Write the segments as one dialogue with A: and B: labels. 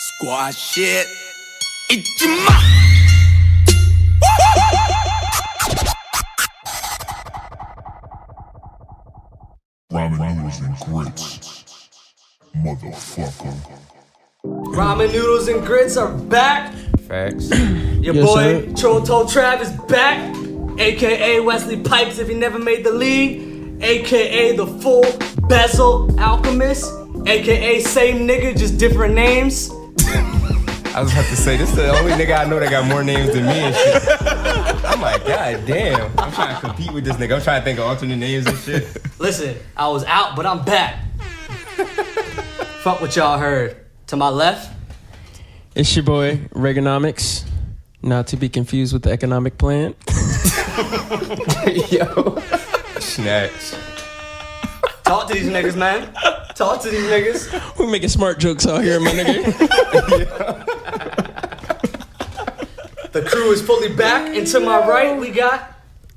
A: Squad shit. It's your mouth.
B: Ramen noodles and grits, motherfucker.
C: Ramen noodles and grits are back.
D: Facts.
C: Your
E: Yes,
C: boy
E: sir.
C: Troll Toe Trav is back, aka Wesley Pipes if he never made the league, aka the full bezel alchemist, aka same nigga just different names.
D: I was about to say, this is the only nigga I know that got more names than me and shit. I'm like, god damn. I'm trying to compete with this nigga. I'm trying to think of alternate names and shit.
C: Listen, I was out, but I'm back. Fuck what y'all heard. To my left,
E: It's your boy, Reaganomics. Not to be confused with the economic plan.
D: Yo. Snatch.
C: talk to these niggas, man. Talk to these niggas.
E: We making smart jokes out here, my nigga.
C: The crew is fully back, and to my right, we got...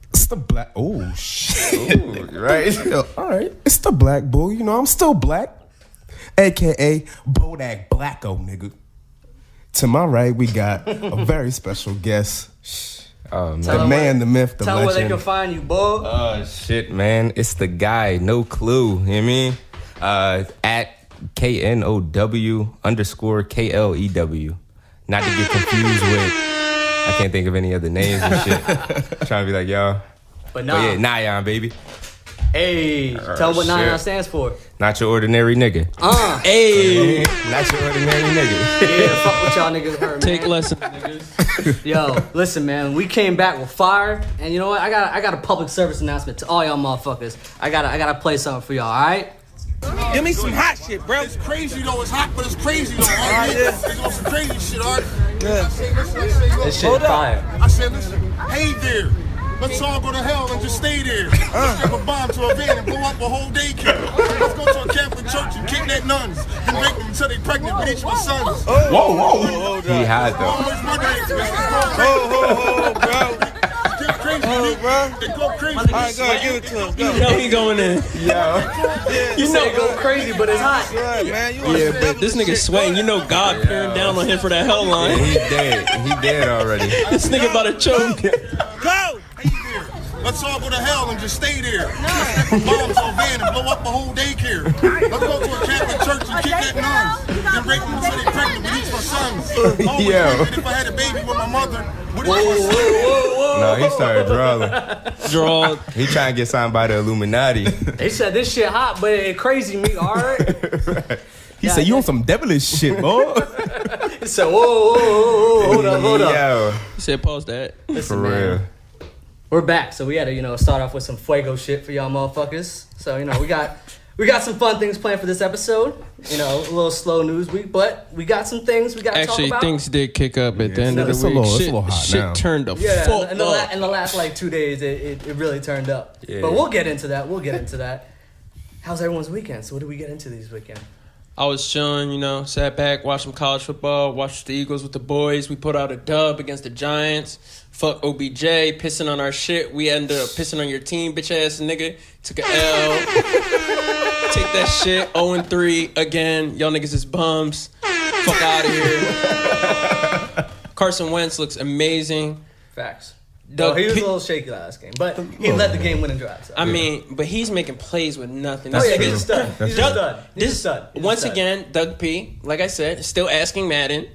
F: It's the black. Oh shit!
D: Ooh, right?
F: All right, it's the black bull. You know I'm still black, aka Bodak Blacko, nigga. To my right, we got a very special guest.
D: Oh, man.
C: Tell
F: The
C: them
F: man, the myth, the
C: Tell them where they
F: legend.
C: can find you, boy.
D: Oh, shit, man. It's the guy. No clue. You know what I mean? At KNOW_KLEW. Not to get confused with... I can't think of any other names and shit. Trying to be like, y'all.
C: But
D: But yeah,
C: nah.
D: N.Y.O.N, baby.
C: Hey, tell them what
D: shit.
C: N.Y.O.N stands for.
D: Not your ordinary nigga.
E: Hey,
D: Not your ordinary nigga.
C: Yeah, fuck what y'all niggas heard, man.
E: take lessons, niggas.
C: Yo, listen, man. We came back with fire, and you know what? I got a public service announcement to all y'all motherfuckers. I gotta play something for y'all. All right?
A: Give me some hot shit, bro.
G: It's crazy though, it's hot, but it's crazy though. Alright, it's on some crazy shit, alright? I say, listen,
C: This shit fire.
G: I said, listen, hey there. Let's all go to hell and just stay there. Let's strap a bomb to a van and blow up a whole daycare. Let's go to a Catholic church and kidnap nuns and rape them until they pregnant with each of my sons.
F: Whoa.
D: He hot, though.
G: Always wondering,
A: bro.
G: get crazy,
A: bro.
G: they go crazy.
A: All right, go ahead, give it to us. Go.
E: You know he going in.
C: You know, go crazy, but it's hot.
A: Right, man. You
E: Yeah, but this nigga sweating. You know God peering down on him for that hell line.
D: He dead. He dead already.
E: This nigga about to choke.
A: go.
G: Hey there. Let's all go to hell and just stay there. Let's stick a bomb to a van and blow up a whole daycare. Let's go to a Catholic church and kidnap nuns. Then rape them until they pregnant with each of my sons. Always
D: Yo.
G: wondered if I had a baby with my mother, would it be my son?
D: No, he started drawing.
E: Draw.
D: He trying to get signed by the Illuminati.
C: They said this shit hot, but it crazy me, all right?
F: He said you on some devilish shit, boy.
C: He said, whoa, hold up.
D: Yo,
E: He said, pause that.
C: Listen,
D: for
C: man.
D: real.
C: We're back, so we had to, start off with some fuego shit for y'all motherfuckers. So, we got some fun things planned for this episode. A little slow news week, but we got some things we got to talk
E: Actually,
C: about.
E: things did kick up at the end of
F: it's
E: the
F: a
E: week.
F: little- it's a
E: Shit,
F: little hot
E: shit
F: now.
E: turned the
C: Yeah,
E: fuck
C: in
E: up.
C: the last like 2 days, it really turned up.
D: Yeah.
C: But we'll get into that. How's everyone's weekend? So what do we get into this weekend?
E: I was chilling, sat back, watched some college football, watched the Eagles with the boys. We put out a dub against the Giants. Fuck OBJ, pissing on our shit. We ended up pissing on your team, bitch ass nigga. Took a L. Take that shit. 0-3 again. Y'all niggas is bums. Fuck out of here. Carson Wentz looks amazing.
C: Facts.
E: Doug
C: He was a
E: P-
C: little shaky last game, but he led the game winning drive. So.
E: I mean, but he's making plays with nothing.
C: Oh yeah,
E: This-
C: he's a stud. He's a
E: Doug-
C: stud. He's a stud. He's a
E: Once
C: stud.
E: again, Doug P, like I said, still asking Madden.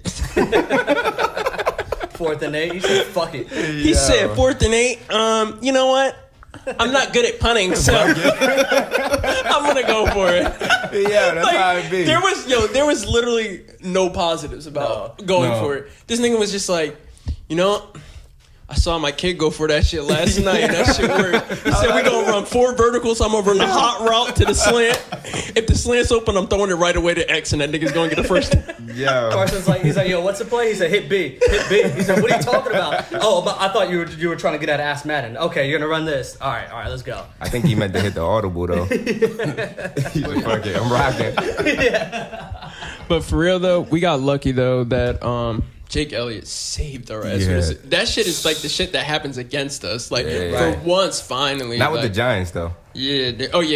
C: 4th and 8. He said, "Fuck it."
E: He said 4th and 8. You know what? I'm not good at punting, so I'm gonna go for it.
D: Yeah, that's how it be.
E: There was literally no positives about going for it. This nigga was just like, I saw my kid go for that shit last night. That shit worked. He said, we're going to run 4 verticals. I'm going to run the hot route to the slant. If the slant's open, I'm throwing it right away to X, and that nigga's going to get the first.
D: Yo.
C: Carson's like, he's like, "Yo, what's the play?" He said, "Hit B, hit B." He said, "What are you talking about?" "Oh, but I thought you were trying to get at Ass Madden." "Okay, you're gonna run this." All right, let's go.
D: I think he meant to hit the audible, though. He's like, fuck it, I'm rocking.
E: But for real, though, we got lucky, though, that Jake Elliott saved our ass.
D: Yeah.
E: That shit is like the shit that happens against us. Like,
D: Yeah.
E: for
D: Right.
E: once, finally.
D: Not with
E: like,
D: the Giants, though.
E: Yeah.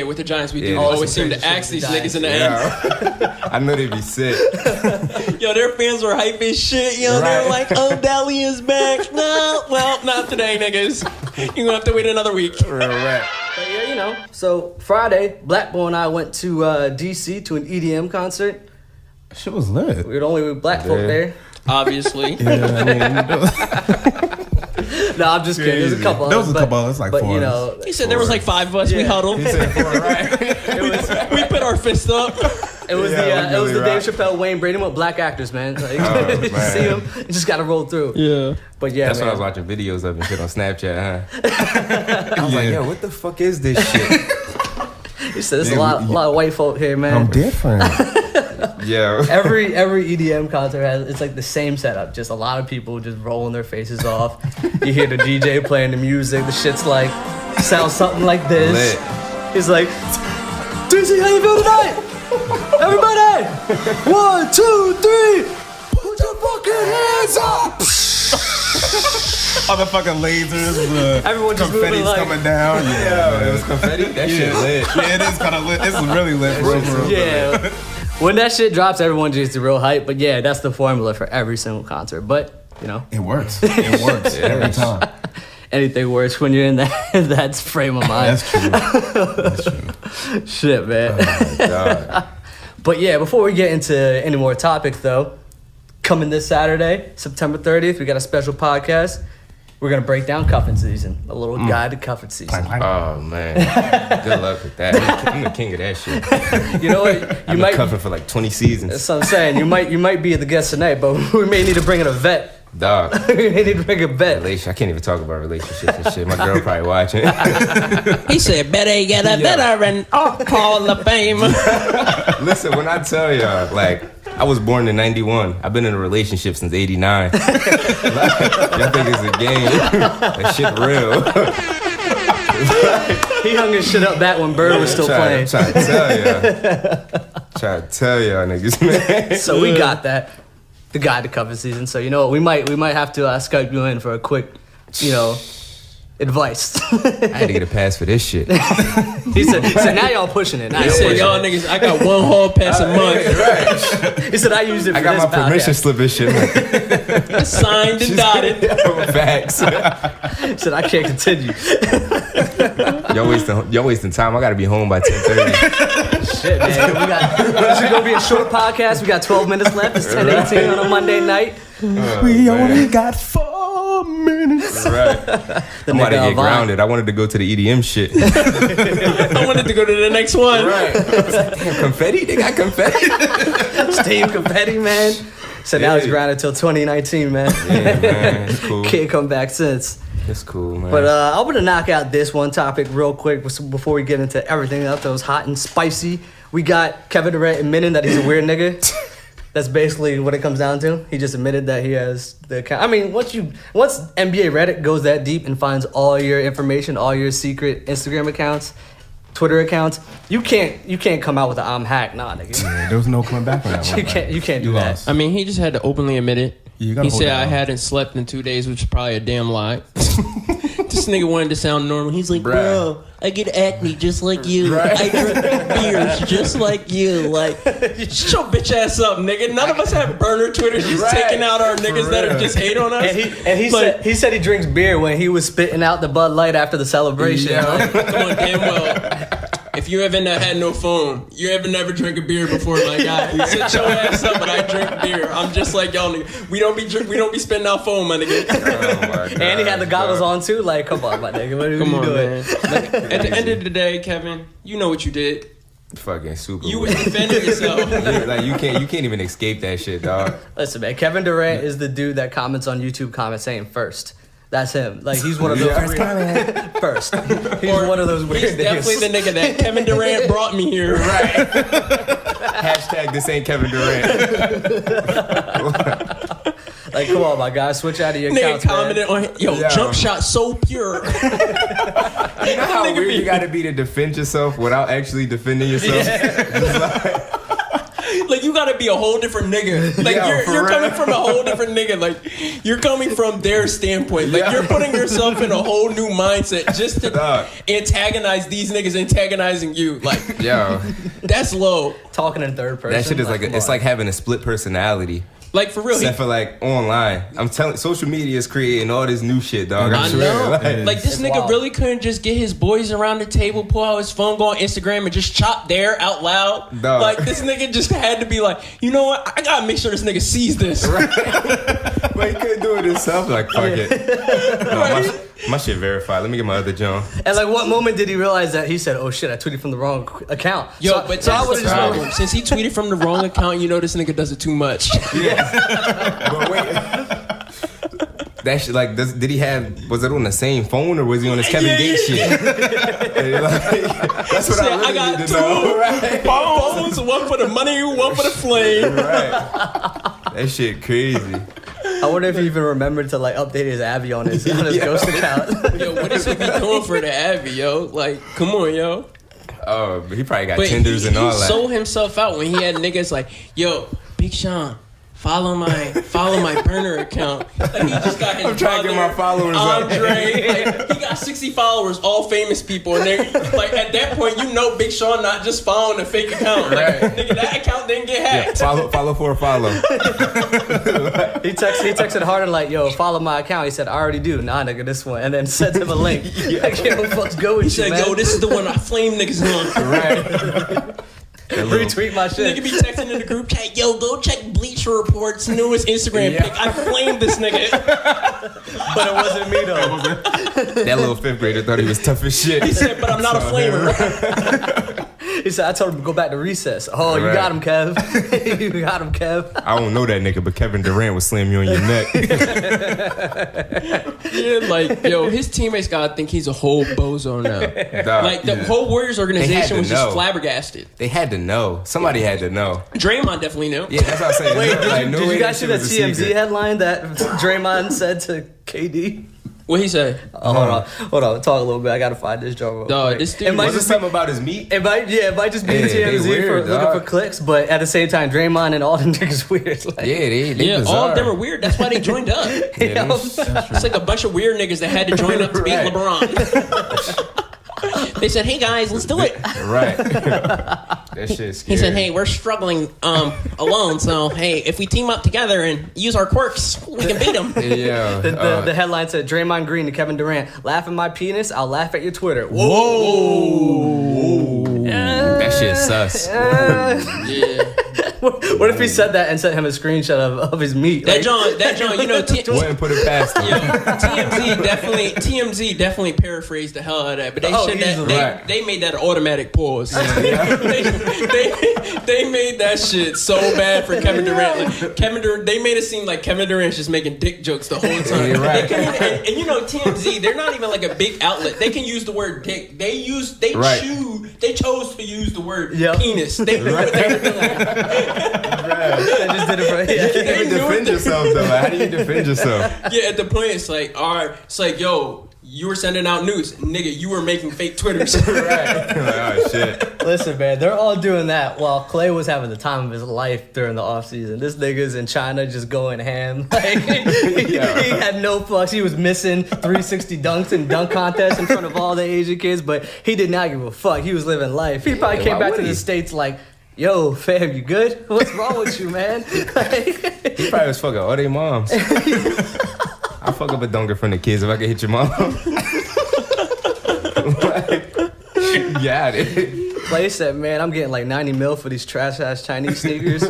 E: With the Giants, we do
D: Yeah.
E: always
C: That's
E: seem
C: some
E: to
C: crazy
E: ask
C: shit
E: these
C: with the
E: niggas in the end.
D: Yeah. I know they'd be sick.
E: Yo, Yo, their fans were hype as shit. Yo, they were like, "Oh, Dalia's back." No, well, not today, niggas. You gonna have to wait another week.
D: Right.
C: But yeah, you know. So Friday, Black Boy and I went to DC to an EDM concert.
F: Shit was lit.
C: We were the only black folk there.
E: Obviously.
C: No, I'm just kidding. There's a couple.
F: There was a couple. It was like
C: but
F: four.
C: you know,
E: He said there was like 5 of us. We huddled.
D: He said 4, right?
E: We put our fists up.
C: it was
F: Yeah,
C: it was the
F: really
C: Dave Chappelle, Wayne Brady with black actors, man. Like, you
D: man.
C: see them, you just gotta roll through.
E: Yeah.
C: But yeah,
D: That's
C: man.
D: when I was watching videos of and shit on Snapchat, huh? I was like, yo, what the fuck is this shit?
C: He said there's a lot of white folk here, man.
F: I'm different.
D: Yo.
C: Every EDM concert it's like the same setup. Just a lot of people just rolling their faces off. You hear the DJ playing the music. The shit's like sounds something like this.
D: Lit.
C: He's like, DC, how you feel tonight? Everybody, 1, 2, 3, put your fucking hands up.
F: All the fucking lasers,
C: Everyone just moving
F: confetti's
C: like,
F: coming down. Yeah,
D: It was confetti. That shit lit.
F: Yeah, it is kind of lit. It's really lit, bro.
C: yeah. When that shit drops, everyone just gets real hype. But yeah, that's the formula for every single concert. But you know,
F: It works. It works every time.
C: anything works when you're in that frame of mind.
F: That's true. That's true.
C: Shit, man.
D: God.
C: But yeah, before we get into any more topics, though, coming this Saturday, September 30th, we got a special podcast. We're gonna break down cuffing season, a little guide to cuffing season.
D: Oh, man. Good luck with that. I'm the king of that shit.
C: You know what?
D: I've been cuffing for like 20 seasons.
C: That's what I'm saying. You might be the guest tonight, but we may need to bring in a vet.
D: Dog.
C: We may need to bring a vet.
D: I can't even talk about relationships and shit. My girl probably watching.
E: He said, "Better get a veteran Hall of Fame."
D: Listen, when I tell y'all, like, I was born in 91. I've been in a relationship since 89. Y'all think it's a game. That shit real.
C: He hung his shit up back when Bird was still playing.
D: Trying to tell y'all niggas, man.
C: So we got that. The guide to cuffing season. So you know what? We might have to Skype you in for a quick, advice.
D: I had to get a pass for this shit.
C: He said now y'all pushing it. Now
E: He
C: y'all
E: said,
C: pushing
E: "Y'all niggas, I got 1 hall pass a month,
D: Right.
C: it. He said I used it for
D: I got
C: this
D: my permission
C: podcast.
D: slip and shit.
E: signed and dotted."
D: Facts.
C: He said I can't continue.
D: Y'all wasting time. I gotta be home by 10:30.
C: Shit, man. This is gonna be a short podcast. We got 12 minutes left. It's 10:18 on a Monday night.
F: We only got 4 minutes.
D: Right. I'm about to
C: nigga
D: get grounded. I wanted to go to the EDM shit.
E: I wanted to go to the next one.
D: Right. Damn, confetti? They got confetti?
C: Steve Confetti, man. So now he's grounded till 2019, man.
D: Yeah, man. It's cool.
C: Can't come back since.
D: It's cool, man.
C: But I'm gonna knock out this one topic real quick before we get into everything else that was hot and spicy. We got Kevin Durant admitting that he's a weird nigga. That's basically what it comes down to. He just admitted that he has the account. I mean, once NBA Reddit goes that deep and finds all your information, all your secret Instagram accounts, Twitter accounts, you can't come out with a I'm hacked. Nah, nigga.
F: Yeah, there was no coming back on that one.
C: You can't do that.
F: lost.
E: I mean, he just had to openly admit it.
F: You gotta
E: He
F: hold
E: said,
F: that
E: "I
F: out.
E: hadn't slept in 2 days," which is probably a damn lie. This nigga wanted to sound normal. He's like, "Bro, I get acne just like you. I drink beers just like you. Like, shut your bitch ass up, nigga. None of us have burner Twitters just taking out our niggas that are just hate on us."
C: And he said he drinks beer when he was spitting out the Bud Light after the celebration.
D: Yeah.
E: Come on, damn well. If you haven't had no phone, you haven't never drank a beer before, my guy. Sit your ass up, but I drink beer. I'm just like y'all nigga. We don't be spending our phone, my nigga.
D: Oh my God,
C: And he had the goggles on too. Like, come on, my nigga. What are
E: Come
C: you
E: on,
C: doing?
E: man. Like, at the end of the day, Kevin, you know what you did.
D: Fucking super.
E: You was defending yourself.
D: Like you can't even escape that shit, dog.
C: Listen, man. Kevin Durant is the dude that comments on YouTube comments saying first. That's him. Like, he's one of those first. He's one of those weird
E: He's definitely
C: niggas.
E: the nigga that Kevin Durant brought me here.
D: Right. Hashtag this ain't Kevin Durant.
C: Like, come on, my guy. Switch out of your
E: Nigga
C: accounts, man.
E: commented on, yo, jump shot so pure.
D: You know how
E: Nigga
D: weird
E: be-
D: you gotta be to defend yourself without actually defending yourself?
E: Like, you gotta be a whole different nigga. Like,
D: Yeah, for
E: you're
D: real.
E: coming from a whole different nigga. Like, you're coming from their standpoint. Like, you're putting yourself in a whole new mindset just to
D: Dog.
E: antagonize these niggas antagonizing you. Like,
D: Yo,
E: that's low.
C: talking in third person.
D: That shit is like
C: come
D: it's
C: on.
D: like having a split personality.
E: Like for real.
D: Except for like online. I'm telling social media is creating all this new shit, dog.
E: I know. Like this
C: It's
E: nigga
C: wild.
E: really couldn't just get his boys around the table, pull out his phone, go on Instagram, and just chop there out loud.
D: Dog.
E: Like this nigga just had to be like, you know what? I gotta make sure this nigga sees this.
D: But he couldn't do it himself. Like fuck it. No, my shit verified. Let me get my other John.
C: And like, what moment did he realize that he said, "Oh shit, I tweeted from the wrong account"?
E: Yo,
C: so,
E: but
C: so I
E: that's
C: would've
E: the
C: just
E: problem.
C: went-
E: Since he tweeted from the wrong account, you know this nigga does it too much.
D: But wait. That shit, like, did he have? Was it on the same phone or was he on his Kevin Gates shit? And, like, that's what
E: Said,
D: I really
E: got
D: need to
E: two
D: know. Right.
E: phones, one for the money, one for the flame.
D: Right. That shit crazy.
C: I wonder if he even remembered to like update his Abby on his ghost account.
E: Yo, what is he be doing for the Abby, yo? Like, come on, yo.
D: Oh, but he probably got
E: But
D: Tinders and all
E: he
D: that.
E: sold himself out when he had niggas like, yo, Big Sean, follow my burner account. Like he just got his
D: I'm trying to get my followers up.
E: Andre, like, he got 60 followers, all famous people, and they like at that point you know Big Sean not just following a fake account. Like,
D: Right.
E: nigga, that account didn't get hacked.
D: Follow for a follow.
C: He texted Harden like, "Yo, follow my account." He said, "I already do." Nah, nigga, this one, and then sent him a link. Like, yo, fuck's go with
E: He
C: you,
E: said,
C: man.
E: yo, this is the one I flame niggas on.
D: Right.
C: Retweet my shit.
E: Nigga be texting in the group chat, yo, go check Bleacher Report's newest Instagram
D: Yeah.
E: pic. I flamed this nigga.
C: But it wasn't me though.
D: That little fifth grader thought he was tough as shit.
E: He said, but I'm not a flamer.
C: He said, "I told him to go back to recess." Oh, you
D: Right.
C: got him, Kev. You got him, Kev.
D: I don't know that nigga, but Kevin Durant would slam you on your neck.
E: Yeah, like, yo, his teammates gotta think he's a whole bozo now.
D: Dog,
E: Like, the whole Warriors organization
D: to
E: was just
D: know.
E: flabbergasted.
D: They had to know. Somebody had to know.
E: Draymond definitely knew.
D: Yeah, that's what I'm saying.
C: Wait,
D: Like, no
C: did
D: way
C: you guys see that
D: shit was a
C: TMZ
D: secret.
C: headline that Draymond said to KD?
E: What he say?
C: Oh, hold on, talk a little bit. I gotta find this joke. real
E: Dog,
C: quick.
E: this dude
C: It might
D: Was it
C: just be,
D: something about his meat?
C: it might just be
D: Yeah, they
C: TMZ
D: weird,
C: for looking
D: dog.
C: for clicks, but at the same time, Draymond and all the niggas weird. Like,
D: Yeah, they
E: Yeah,
D: bizarre.
E: all of them are weird. That's why they joined up.
D: Yeah,
C: yo,
E: It's like a bunch of weird niggas that had to join up to beat
D: Right.
E: LeBron. They said, hey guys, let's do it.
D: Right. That shit's scary.
E: He said, hey, we're struggling alone, so hey, if we team up together and use our quirks, we can beat them.
D: Yeah.
C: the headline said Draymond Green to Kevin Durant, "Laugh at my penis, I'll laugh at your Twitter." Whoa.
D: That shit sus.
E: Yeah.
C: What if he said that and sent him a screenshot of his meat?
E: That
C: Like,
E: John, you know,
D: Wouldn't put it past him.
E: TMZ definitely paraphrased the hell out of that, but they
C: Oh,
E: said that
C: easily.
D: Right.
E: they made that an automatic pause. they made that shit so bad for Kevin Durant. Like, they made it seem like Kevin Durant's just making dick jokes the whole time.
D: You're right.
E: They couldn't even- and you know TMZ, they're not even like a big outlet. They can use the word dick. They
D: Right.
E: chose to use the word
C: Yep.
E: penis. They knew what they were doing.
C: I just did it for
D: You can't even
E: They knew
D: defend
E: it.
D: yourself though. Like, how do you defend yourself?
E: Yeah, at the point it's like, all right, it's like, yo, you were sending out news, nigga. You were making fake Twitters.
D: Right. Like, oh shit.
C: Listen, man, they're all doing that while Clay was having the time of his life during the offseason. This nigga's in China just going ham. Like, he had no fucks. He was missing 360 dunks and dunk contests in front of all the Asian kids, but he did not give a fuck. He was living life. He probably came
D: why
C: back
D: would
C: to the
D: he?
C: States like, "Yo, fam, you good? What's wrong with you, man?" Like,
D: He probably was fucking all their moms. I fuck up a dunker from the kids if I could hit your mom. Got it.
C: Clay said, "Man, I'm getting like 90 mil for these trash ass Chinese sneakers."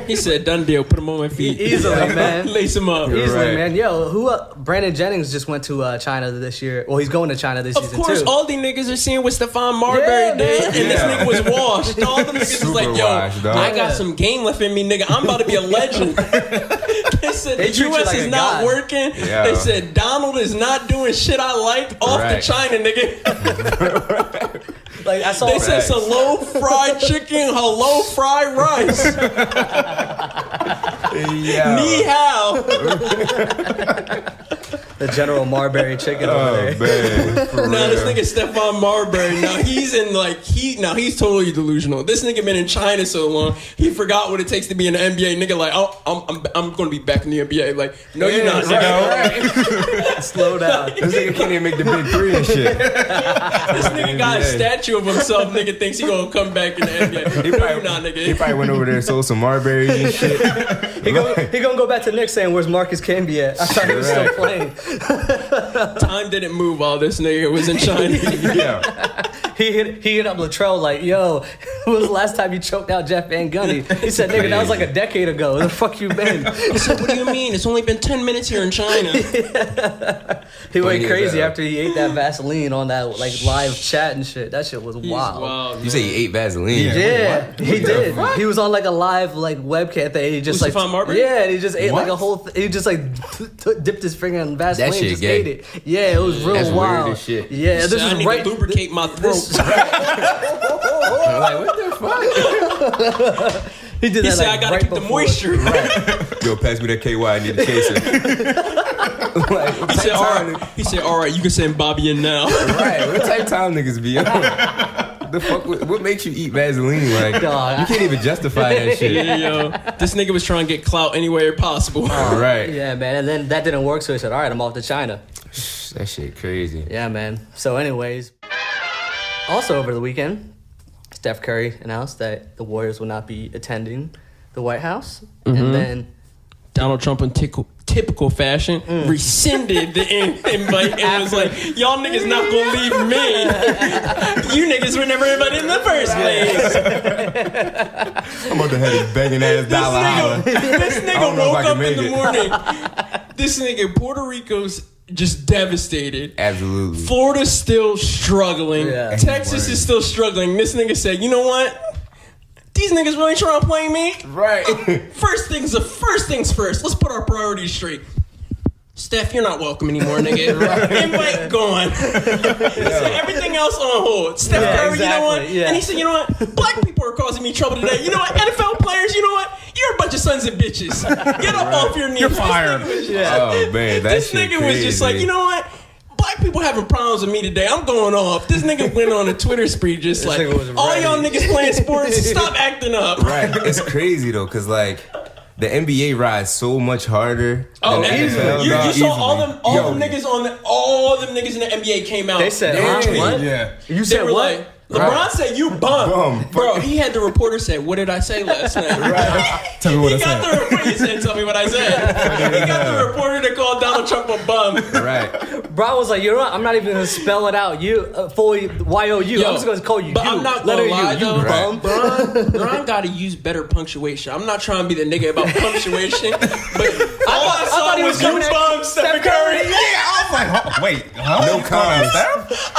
E: He said, done deal, put them on my feet.
C: Easily, man.
E: Lace them up.
C: Easily,
D: Right.
C: man. Yo, Brandon Jennings just went to China this year. Well, he's going to China this
E: Of
C: season
E: course,
C: too.
E: all these niggas are seeing what Stephon Marbury
C: Yeah,
E: did,
C: man.
E: and this
D: Yeah.
E: nigga was washed. All the niggas was like,
D: Super
E: yo,
D: washed, dog.
E: I got some game left in me, nigga. I'm about to be a legend. They said
C: They
E: the
C: treat you
E: U.S.
C: like
E: is
C: a
E: not
C: god.
E: working.
D: Yeah.
E: They said Donald is not doing shit I like off
D: Right.
E: to China, nigga.
C: Like I saw.
E: They said some low fried chicken, hello fried rice.
D: Yeah.
E: Ni hao.
C: The General Marbury chicken over there.
D: Man, for
E: Now this
D: real.
E: nigga Stephon Marbury. Now he's in like he's totally delusional. This nigga been in China so long, he forgot what it takes to be in the NBA. Nigga like, oh, I'm gonna be back in the NBA. Like, no, you're not.
D: Right.
C: Slow down.
D: This nigga can't even make the big three and shit.
E: This nigga got a
D: NBA.
E: statue of himself. Nigga thinks he gonna come back in the NBA.
D: He
E: No,
D: probably,
E: you're not, nigga.
D: he probably went over there and sold some Marberries and shit.
C: He gonna go back to Knicks saying, "Where's Marcus Camby at?" I thought he was still playing.
E: Time didn't move while this nigga was in China.
D: Yeah.
C: He hit up Latrell like, "Yo, when was the last time you choked out Jeff Van Gundy?" He said, "Nigga, that was like a decade ago. Where the fuck you been?"
E: He said, what do you mean? It's only been 10 minutes here in China.
C: He went
D: is
C: crazy
D: that?
C: after he ate that Vaseline on that like live chat and shit. That shit was wild.
E: Wow,
D: You say you ate Vaseline.
C: Yeah, he did. He was on like a live like webcam thing. He just like
E: Stephon Marbury?
C: yeah, and he just ate like a
F: What?
C: whole. He just like dipped his finger in Vaseline.
D: That
C: and
D: shit
C: just
D: gay.
C: ate it. Yeah, it was real
D: That's weird
C: wild.
D: as shit.
C: Yeah,
E: He
C: this
E: said, I
C: is
E: need
C: right.
E: to lubricate my throat.
D: I'm like, what the fuck?
C: He did
E: He
C: that
E: said,
C: like,
E: I gotta
C: right
E: keep the
C: before.
E: moisture.
D: Yo, pass me that KY. I need a chaser. Like,
E: He said, all right, you can send Bobby in now.
D: right. What type of time niggas be on? The fuck? What makes you eat Vaseline? Like,
C: Dog.
D: you can't even justify that shit.
E: Yeah, yo. This nigga was trying to get clout any way possible.
D: All right.
C: Yeah, man, and then that didn't work, so he said, "All right, I'm off to China."
D: That shit crazy.
C: Yeah, man. So, anyways, also over the weekend, Steph Curry announced that the Warriors will not be attending the White House, and then
E: Donald Trump in typical fashion rescinded the invite and was like, y'all niggas not gonna leave me. You niggas were never invited in the first place.
D: I'm about to have this begging ass dollar holler.
E: This
D: I
E: nigga
D: don't know if
E: woke
D: I can
E: up in
D: make
E: the
D: it.
E: morning. This nigga, Puerto Rico's just devastated.
D: Absolutely.
E: Florida's still struggling.
C: Yeah.
E: Texas is still struggling. This nigga said, you know what? These niggas really trying to play me?
D: Right.
E: First things first. Let's put our priorities straight. Steph, you're not welcome anymore, nigga. Invite gone. He said everything else on hold. Steph Curry, you know what?
C: exactly, yeah.
E: And he said, you know what? Black people are causing me trouble today. You know what? NFL players, you know what? You're a bunch of sons of bitches. Get up off your knees.
F: You're fired.
D: Oh man, that
E: This
D: shit
E: nigga
D: crazy.
E: was just like, you know what? Black people having problems with me today. I'm going off. This nigga went on a Twitter spree just like,
C: nigga was
E: all
C: ready.
E: y'all niggas playing sports, stop acting up.
D: Right. It's crazy though, cause like the NBA rides so much harder.
E: Oh,
D: than the
E: easily.
D: NFL,
E: You
D: dog.
E: saw all them
D: Yo,
E: niggas all them niggas in the NBA came out.
C: they said,
E: They
C: "What?
F: Yeah.
C: You
E: They
C: said
E: were
C: what?"
E: like, LeBron said you bum.
D: Bum.
E: Bro, he had the reporter say, what did I say last night?
F: Tell me what I
E: He got
F: said.
E: the reporter, he said, tell me what I said. He got the reporter to call Donald Trump a bum.
D: Right.
C: Bro was like, "You know what? I'm not even gonna spell it out. You fully Y-O-U. I'm just gonna call you
E: but
C: you.
E: I'm not
C: Letter
E: gonna lie,
C: U.
E: though.
C: You bum."
E: LeBron gotta use better punctuation. I'm not trying to be the nigga about punctuation, but all I saw
C: thought he was
E: was you
C: coming at
E: bum, Steph Curry.
F: Yeah, I was like, wait, huh?
D: No comments.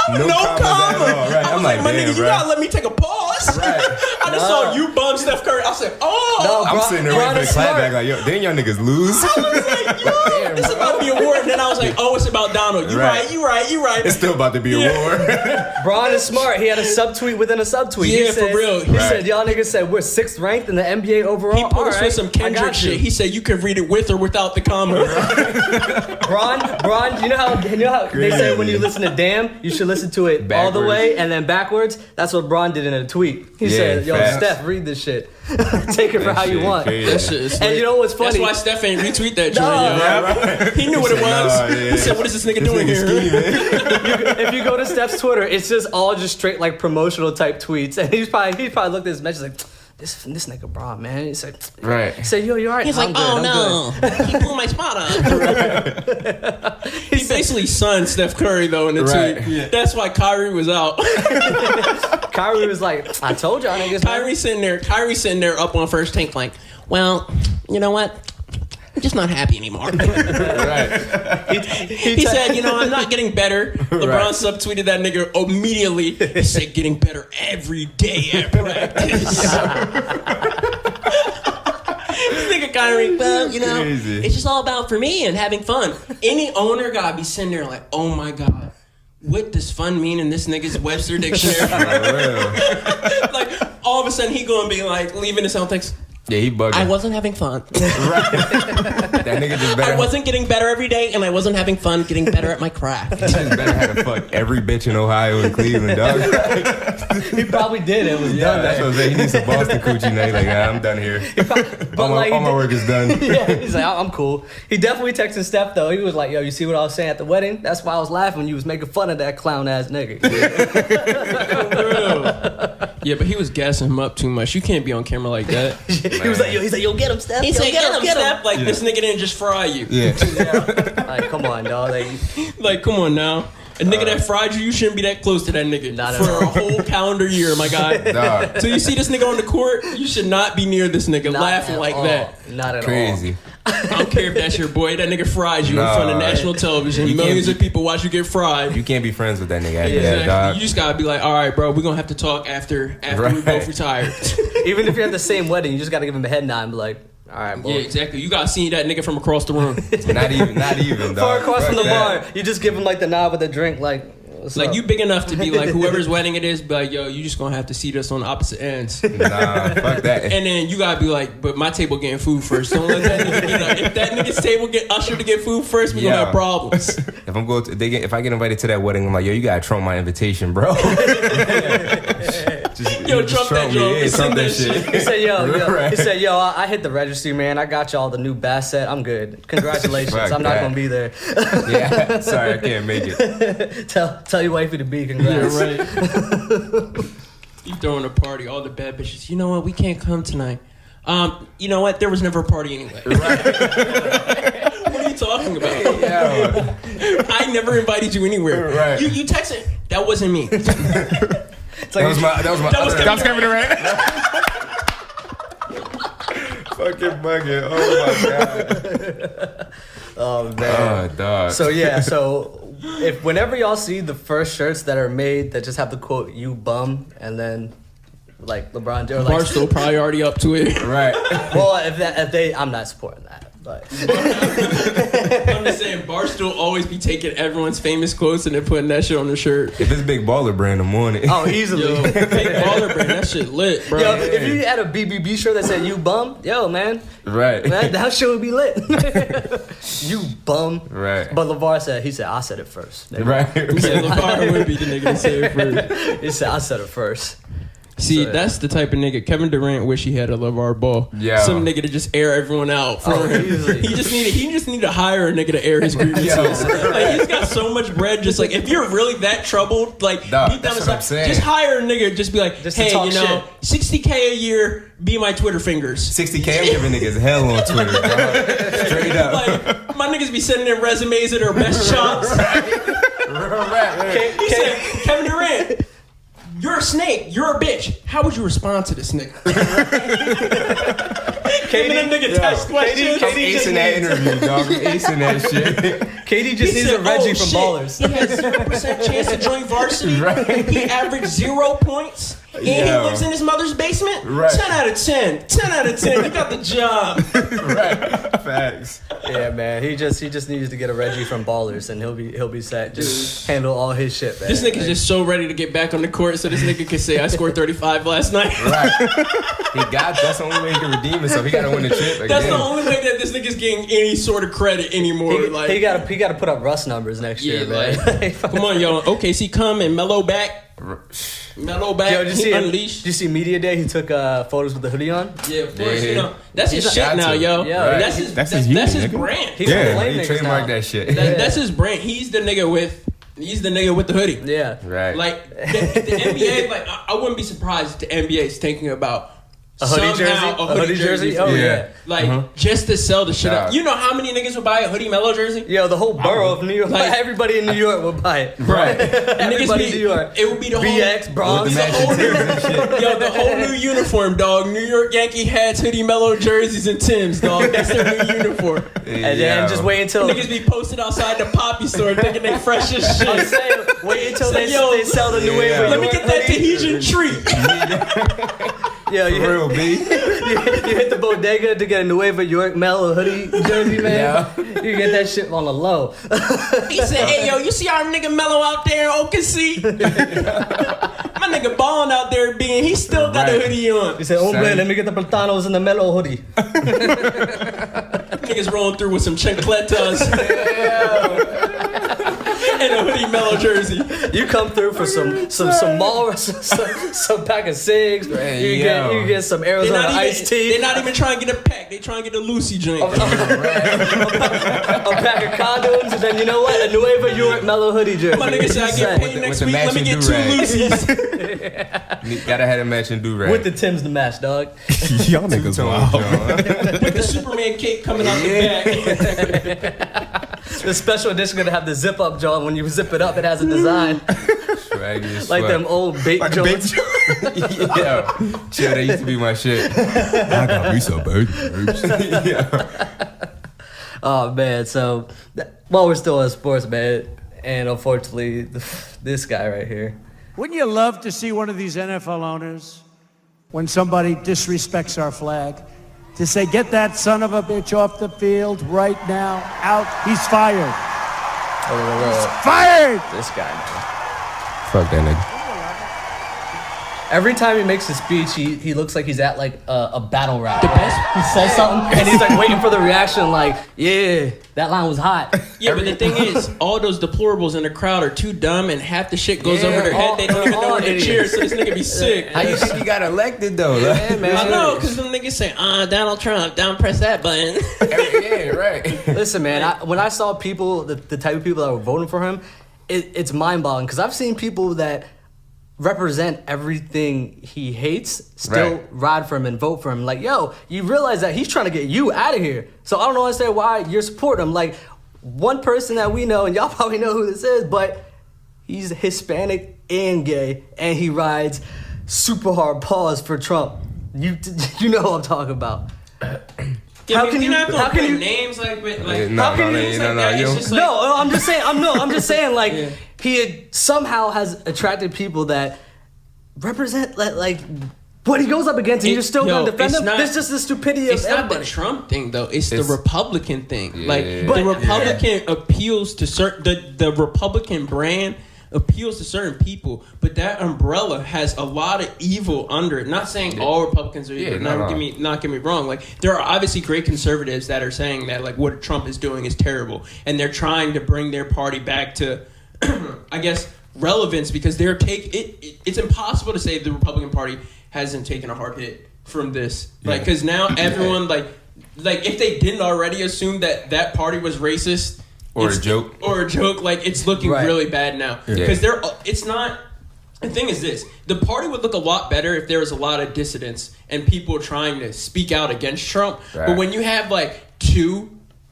E: No comma.
D: at all. Right.
E: I
D: I'm
E: was
D: like,
E: my
D: damn,
E: nigga, you
D: bro.
E: gotta let me take a pause.
D: Right.
E: I just saw you bum Steph Curry. I said, oh.
C: No,
D: I'm sitting there waiting for the
C: Bron is
D: clap
C: smart.
D: back like, yo, didn't y'all niggas lose?
E: I was like, yo, it's about to be a war. And then I was like, oh, it's about Donald. You
D: Right.
E: right, you right, you right.
D: It's still about to be a war.
C: Bron is smart. He had a subtweet within a subtweet.
E: Yeah,
C: he
E: for
C: said,
E: real.
C: He
E: Right.
C: said, "Y'all niggas said we're 6th ranked in the NBA overall."
E: He put
C: All
E: us
C: right,
E: with some
C: I
E: Kendrick
C: got you.
E: shit. He said you can read it with or without the comma.
C: Bron, you know how they say when you listen to "Damn," you should listen to it all the
D: Backwards.
C: way and then backwards. That's what Bron did in a tweet. He
D: Yeah,
C: said, "Yo,
D: facts.
C: Steph, read this shit. Take it for
D: That
C: how you
D: shit
C: want."
D: crazy.
E: That shit is
C: And
E: lit.
C: you know what's funny?
E: That's why Steph ain't retweet that joint,
C: No.
E: yo.
D: Yeah,
E: He knew what it was.
D: Nah, yeah.
E: He said, what is this nigga doing here?
C: If you go to Steph's Twitter, it's just all just straight like promotional type tweets, and he probably looked at his message like, this nigga Bron, man. He said, "Yo, you alright?"
E: He's
C: I'm
E: like,
C: good,
E: oh
C: I'm good."
E: no, he blew my spot up. He basically sunned Steph Curry though in the
D: Right.
E: tweet.
D: Yeah.
E: That's why Kyrie was out.
C: Kyrie was like, "I told y'all niggas." man."
E: Kyrie sitting there up on first take like, well, you know what? I'm just not happy anymore.
D: Right.
E: He said, you know, I'm not getting better. LeBron subtweeted that nigga immediately. He said, getting better every day at practice. This nigga Kyrie, well, you know,
D: Crazy.
E: it's just all about for me and having fun. Any owner gotta be sitting there like, oh my God, what does fun mean in this nigga's Webster dictionary?
D: For real.
E: Like, all of a sudden he gonna be like, leaving his Celtics.
D: Yeah, he bugging.
E: I wasn't having fun.
D: That nigga just better.
E: I wasn't getting better every day, and I wasn't having fun getting better at my craft.
D: He just better have to fuck every bitch in Ohio and Cleveland, dog.
C: He probably did. It was
D: Yeah,
C: done.
D: that's what I'm saying. He needs some Boston coochie now. He's like, I'm done here. All my work is done.
C: Yeah, he's like, I'm cool. He definitely texted Steph though. He was like, yo, you see what I was saying at the wedding? That's why I was laughing when you was making fun of that clown ass nigga.
E: Yeah, but he was gassing him up too much. You can't be on camera like that.
C: He was like, yo, get him, Steph.
E: He said, get him, Steph. Like,
D: Yeah.
E: this nigga didn't just fry you.
D: Yeah.
C: Like, come on, dog.
E: Like, come on now. A nigga that fried you, you shouldn't be that close to that nigga
C: Not at
E: for
C: all.
E: a whole calendar year, my guy.
D: Dog.
E: So you see this nigga on the court, you should not be near this nigga
C: Not
E: laughing
C: at
E: like
C: all.
E: that.
C: Not at
D: Crazy.
E: I don't care if that's your boy. That nigga fried you in front of national television.
D: You can't
E: Millions
D: be-
E: of people watch you get fried.
D: You can't be friends with that nigga after
E: Exactly.
D: that, dog.
E: You just gotta be like, all right, bro, we're gonna have to talk after we both retire.
C: all. Even if you're at the same wedding, you just gotta give him a head nod and be like, all right, boy.
E: Yeah, exactly. You gotta see that nigga from across the room.
D: Not even, dog.
C: Far across from the
D: Fuck that.
C: bar, you just give him like the nod with the drink, like, what's
E: Like,
C: up?
E: you big enough to be like, whoever's wedding it is, be like, yo, you just gonna have to seat us on opposite ends.
D: Nah, fuck that.
E: And then you gotta be like, but my table getting food first. Don't let that nigga get like, if that nigga's table get ushered to get food first, we gonna have problems.
D: If I'm going, if I get invited to that wedding, I'm like, yo, you gotta trump my invitation, bro.
E: Yo, trump that joke.
D: Yeah, trump that shit.
C: He said,
D: Right.
C: he said, yo, I hit the registry, man. I got y'all the new bass set. I'm good. Congratulations.
D: Fuck
C: I'm not
D: that.
C: gonna be there.
D: Yeah, sorry, I can't make it.
C: Tell your wifey to be. Congrats.
E: Yeah, right. You throwing a party, all the bad bitches. You know what? We can't come tonight. You know what? There was never a party anyway. What are you talking about?
D: Yeah.
E: I never invited you anywhere.
D: Right.
E: You texted. That wasn't me.
C: It's like,
D: That was
E: Kevin Durant.
D: fucking bugging. Oh my god.
C: oh man.
D: Oh dog.
C: So yeah, so if whenever y'all see the first shirts that are made that just have the quote "you bum" and then like LeBron or like
E: Barstool probably already up to it.
D: right.
C: well, if they, I'm not supporting that, but
E: I'm just saying, Barstool always be taking everyone's famous quotes and then putting that shit on the shirt.
D: If it's Big Baller Brand, I'm on it.
C: oh, easily.
E: Yo, big baller brand, that shit lit, bro.
C: Yo, if you had a BBB shirt that said "you bum," yo man,
D: Right.
C: that shit would be lit. You bum.
D: Right.
C: But LeVar said I said it first.
D: Right.
E: He said LeVar would be the nigga to say it first.
C: He said I said it first.
E: See,
C: So,
E: that's the type of nigga. Kevin Durant wish he had a LeVar Ball.
D: Yeah.
E: Some nigga to just air everyone out for him.
C: easily.
E: He just need to hire a nigga to air his grievances. Like, he's got so much bread. Just like, if you're really that troubled, like,
D: Dog,
E: deep down
D: that's what I'm
E: inside,
D: saying.
E: just hire a nigga. Just be like,
C: Just to
E: hey,
C: talk
E: you know, $60K a year, be my Twitter fingers.
D: 60K, I'm giving niggas hell on Twitter, bro. Straight up.
E: Like, my niggas be sending in resumes of their best shots. He said, Kevin Durant, you're a snake. You're a bitch. How would you respond to this nigga? Giving them nigga test questions.
D: I'm acing that interview, dog. I'm acing that shit.
C: KD just
E: He
C: needs
E: said,
C: a Reggie
E: "Oh,
C: from
E: shit.
C: Ballers.
E: He has 0% chance to join varsity. He averaged 0 points. And he
D: Yo.
E: lives in his mother's basement.
D: Right.
E: 10 out of 10. 10 out of 10. You got the job.
D: Right. Facts.
C: Yeah, man. He just needs to get a Reggie from Ballers and he'll be set. Just handle all his shit, man.
E: This nigga's just so ready to get back on the court so this nigga can say, I scored 35 last night.
D: Right. That's the only way he can redeem himself. He gotta win the chip again.
E: That's the only way that this nigga's getting any sort of credit anymore.
C: he gotta put up Russ numbers next year, man.
E: Come on, yo. OKC come and mellow back. Mellow back.
C: Yo, did you see
E: Unleashed.
C: Did you see Media Day? He took photos with the hoodie on.
E: Yeah, of course.
D: Yeah.
E: You know, that's his
C: He's
E: shit
D: got
E: now,
D: to.
E: yo.
C: Yeah,
D: right.
E: That's his
F: nigga.
E: brand.
C: He's
F: Yeah,
C: from Flame
D: He
C: niggas
D: trademarked
C: now.
D: that shit.
E: That's his brand. He's the nigga with the hoodie.
C: Yeah.
D: Right.
E: Like the NBA, like I wouldn't be surprised if the NBA is thinking about
C: A hoodie jersey?
E: somehow
C: A hoodie jersey? Oh, yeah.
E: Like just to sell the shit up.
D: Nah.
E: You know how many niggas would buy a hoodie Mellow jersey?
C: Yo, the whole borough of New York,
E: Like-
C: everybody in New York would buy it.
E: Right.
C: Everybody in New York.
E: It would be the
C: BX,
E: whole
C: Bronx.
E: the whole new, the whole new uniform, dog. New York Yankee hats, hoodie Mellow jerseys, and Timbs, dog. That's their new uniform.
C: And then just wait until
E: Niggas be posted outside the Poppy store thinking they fresh as shit.
C: I'm saying, wait until
E: Say,
C: they
E: yo,
C: sell the new wave.
D: yeah.
E: Let me get that Tahitian treat.
C: Yeah, you
D: For real, B.
C: you hit the bodega to get a N.Y.O.N hoodie jersey, man.
D: Yeah.
C: You get that shit on the low.
E: He said, "Hey, yo, you see our nigga Mello out there in OKC? My nigga balling out there, being he still got a hoodie on.
C: He said, "Hombre, let me get the platanos in the Melo hoodie."
E: Niggas rolling through with some chancletas and a hoodie Mello jersey.
C: You come through for some mall, some pack of cigs.
D: Hey,
C: you get some Arizona iced tea.
E: They're not even trying to get a pack. They trying to get a Lucy drink.
C: A pack of condoms, and then you know what? A N.Y.O.N Mellow hoodie jersey.
E: My nigga said I get paid next
D: the
E: week. Let me
D: matching
E: get 2
D: do-rag.
E: Lucy's.
D: Gotta have a matching do-rag.
C: With the Timbs to match, dog.
F: Y'all niggas wild.
E: With the Superman cape coming out the back.
C: The special edition gonna have the zip up jaw. When you zip it up, it has a design like them old baked joints.
D: Yeah, chill. That used to be my shit.
F: I got me some burgers.
C: Oh man, so while we're still in sports, man, and unfortunately, this guy right here.
H: Wouldn't you love to see one of these NFL owners, when somebody disrespects our flag, to say, "Get that son of a bitch off the field right now, out, he's fired." He's fired!
C: This guy, man.
D: Fuck that nigga.
C: Every time he makes a speech, he looks like he's at like a battle rap.
E: The best.
C: He says something and he's like waiting for the reaction, like, yeah, that line was hot.
E: Yeah, but the thing is, all those deplorables in the crowd are too dumb, and half the shit goes over their head. They don't even know where to cheer, so this nigga be sick.
D: How you think he got elected though?
C: Yeah, man.
E: I know, because them niggas say, Donald Trump, don't press that button.
D: Yeah, right.
C: Listen, man, when I saw people, the type of people that were voting for him, it's mind-boggling, because I've seen people that represent everything he hates still ride for him and vote for him. Like, yo, you realize that he's trying to get you out of here. So I don't understand why you're supporting him. Like, one person that we know, and y'all probably know who this is, but he's Hispanic and gay, and he rides super hard paws for Trump. You know what I'm talking about.
E: How can you not gonna put names like
D: No,
E: It's just like,
C: No, I'm just saying, like, he somehow has attracted people that represent, like, what he goes up against, and you're still going to defend him? There's just the stupidity of everybody.
E: It's not the Trump thing, though. It's the Republican thing.
D: Yeah.
E: The Republican appeals to certain... The Republican brand appeals to certain people, but that umbrella has a lot of evil under it. Not saying all Republicans are evil. Not get me wrong. Like, there are obviously great conservatives that are saying that, like, what Trump is doing is terrible, and they're trying to bring their party back to, I guess, relevance, because it's impossible to say the Republican Party hasn't taken a hard hit from this. Like, because now everyone, like if they didn't already assume that party was racist,
D: or a joke,
E: like, it's looking really bad now, because it's not. The thing is this: the party would look a lot better if there was a lot of dissidents and people trying to speak out against Trump. But when you have like 2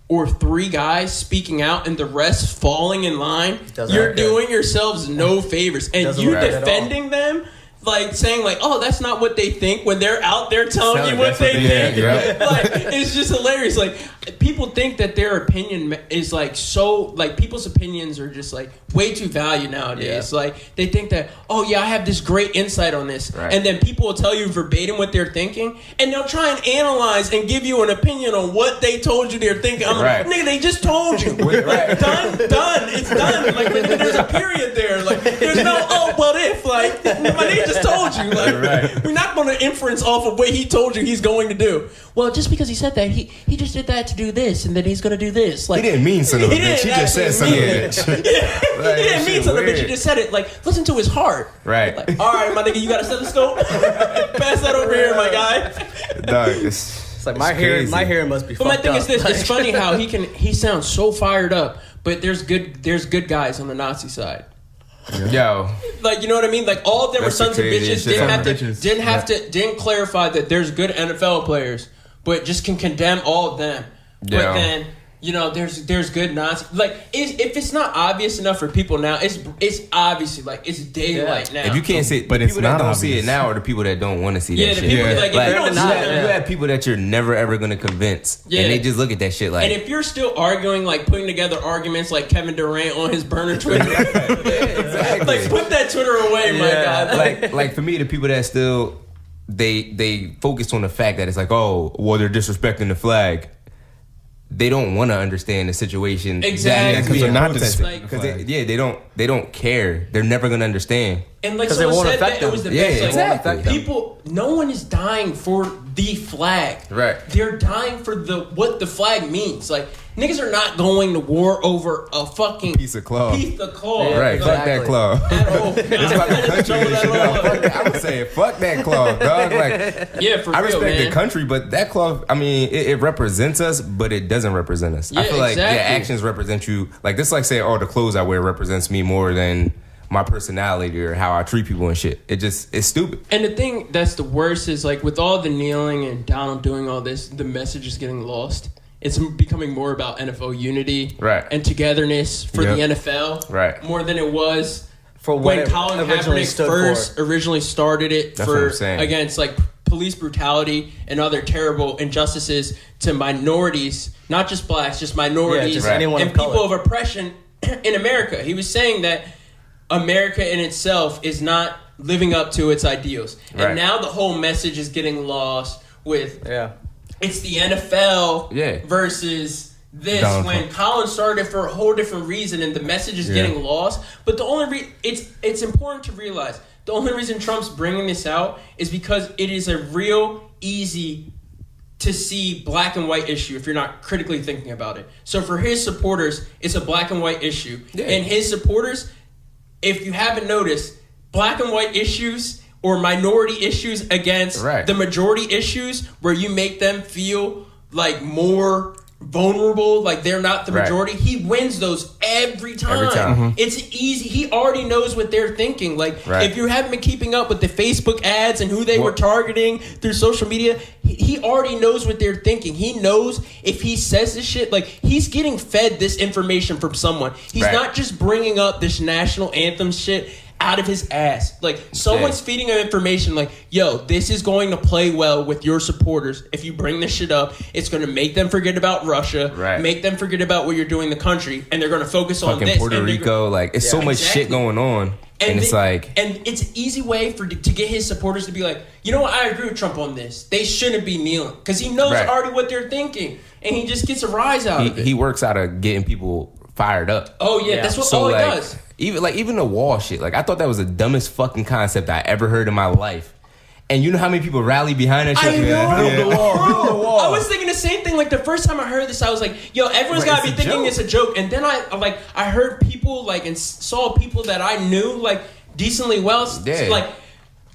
E: or 3 guys speaking out and the rest falling in line, you're doing yourselves no favors, and you defending them. Like, saying, like, oh, that's not what they think, when they're out there telling you what they think. Like, it's just hilarious. Like, people think that their opinion is, like, so, like, people's opinions are just, like, way too valued nowadays. Like, they think that, oh, yeah, I have this great insight on this. And then people will tell you verbatim what they're thinking, and they'll try and analyze and give you an opinion on what they told you they're thinking. I'm like, nigga, they just told you. Done. It's done. Like, there's a period there. Like, there's no, oh, what if? Like, my nigga just told you. Like, we're not going to inference off of what he told you he's going to do. Well, just because he said that, he just did that to do this, and then he's going to do this. Like,
D: he didn't mean son of a bitch. He just said son of a bitch.
E: He didn't mean son of a bitch. He just said it. Like, listen to his heart. Like, all right, my nigga, you got a stethoscope? Pass that over here, my guy.
D: Dog,
C: it's like my hair must be fucked up.
E: But my thing is this: it's funny how he sounds so fired up, but there's good guys on the Nazi side.
D: Yo,
E: like, you know what I mean? Like, all of them were sons of bitches. Didn't clarify that there's good NFL players, but just can condemn all of them.
D: Yeah.
E: But then, you know, there's good Nazi. Like, if it's not obvious enough for people now, it's obviously, like, it's daylight now.
D: If you can't see it, but people that don't see it now are the people that don't want to see that shit.
E: People, like, if you don't see it,
D: you have people that you're never ever gonna convince, and they just look at that shit like.
E: And if you're still arguing, like, putting together arguments like Kevin Durant on his burner Twitter,
D: exactly.
E: Like, put that Twitter away, my God.
D: Like for me, the people that still they focus on the fact that it's like, oh, well, they're disrespecting the flag. They don't want to understand the situation.
E: Exactly.
F: Because they're not
E: Like,
D: because they don't care. They're never gonna understand.
E: And like
C: 'Cause it
E: someone
C: won't
E: said
C: affect
E: that it
C: them.
E: was the
D: Yeah,
E: best. Like,
D: exactly.
E: people, no one is dying for the flag.
D: Right.
E: They're dying for what the flag means. Like niggas are not going to war over a fucking
D: Piece of cloth.
E: Yeah,
D: Right, fuck that claw.
E: At all.
D: It's about the country and shit. No, fuck that. I would say fuck that claw, dog. Like,
E: Yeah, for
D: I
E: real,
D: respect
E: man.
D: the country, but that claw, I mean, it represents us, but it doesn't represent us. I
E: Yeah,
D: feel like
E: exactly.
D: your actions represent you. Like, this is like saying, oh, the clothes I wear represents me more than my personality or how I treat people and shit. It's stupid.
E: And the thing that's the worst is like with all the kneeling and Donald doing all this, the message is getting lost. It's becoming more about NFL unity and togetherness for the NFL more than it was
C: for what
E: when Colin
C: originally
E: Kaepernick
C: stood
E: first originally started it
D: That's what
E: for
D: I'm saying.
E: against like police brutality and other terrible injustices to minorities, not just blacks, just minorities
C: just anyone
E: and
C: of color.
E: people of oppression in America. He was saying that America in itself is not living up to its ideals. And now the whole message is getting lost with it's the NFL versus this when Colin started for a whole different reason and the message is getting lost. But the only it's important to realize the only reason Trump's bringing this out is because it is a real easy to see black and white issue if you're not critically thinking about it. So for his supporters, it's a black and white issue. And his supporters, if you haven't noticed, black and white issues or minority issues against the majority issues where you make them feel like more vulnerable, like they're not the majority, he wins those every time. It's easy. He already knows what they're thinking. Like if you haven't been keeping up with the Facebook ads and who they were targeting through social media, he already knows what they're thinking. He knows if he says this shit, like he's getting fed this information from someone. He's not just bringing up this national anthem shit out of his ass. Like someone's feeding him information like, yo, this is going to play well with your supporters. If you bring this shit up, it's going to make them forget about Russia, make them forget about what you're doing in the country, and they're going to focus on this.
D: Puerto Rico, like it's so much shit going on. And it's like,
E: and it's an easy way to get his supporters to be like, you know what, I agree with Trump on this. They shouldn't be kneeling because he knows already what they're thinking, and he just gets a rise out of it.
D: He works out of getting people fired up.
E: Oh yeah, that's what all he does.
D: Even the wall shit. Like I thought that was the dumbest fucking concept I ever heard in my life. And you know how many people rally behind that shit?
E: I know.
D: Build the wall.
E: I was thinking the same thing. Like the first time I heard this, I was like, "Yo, everyone's gotta be thinking it's a joke." And then I heard people like and saw people that I knew like decently well, like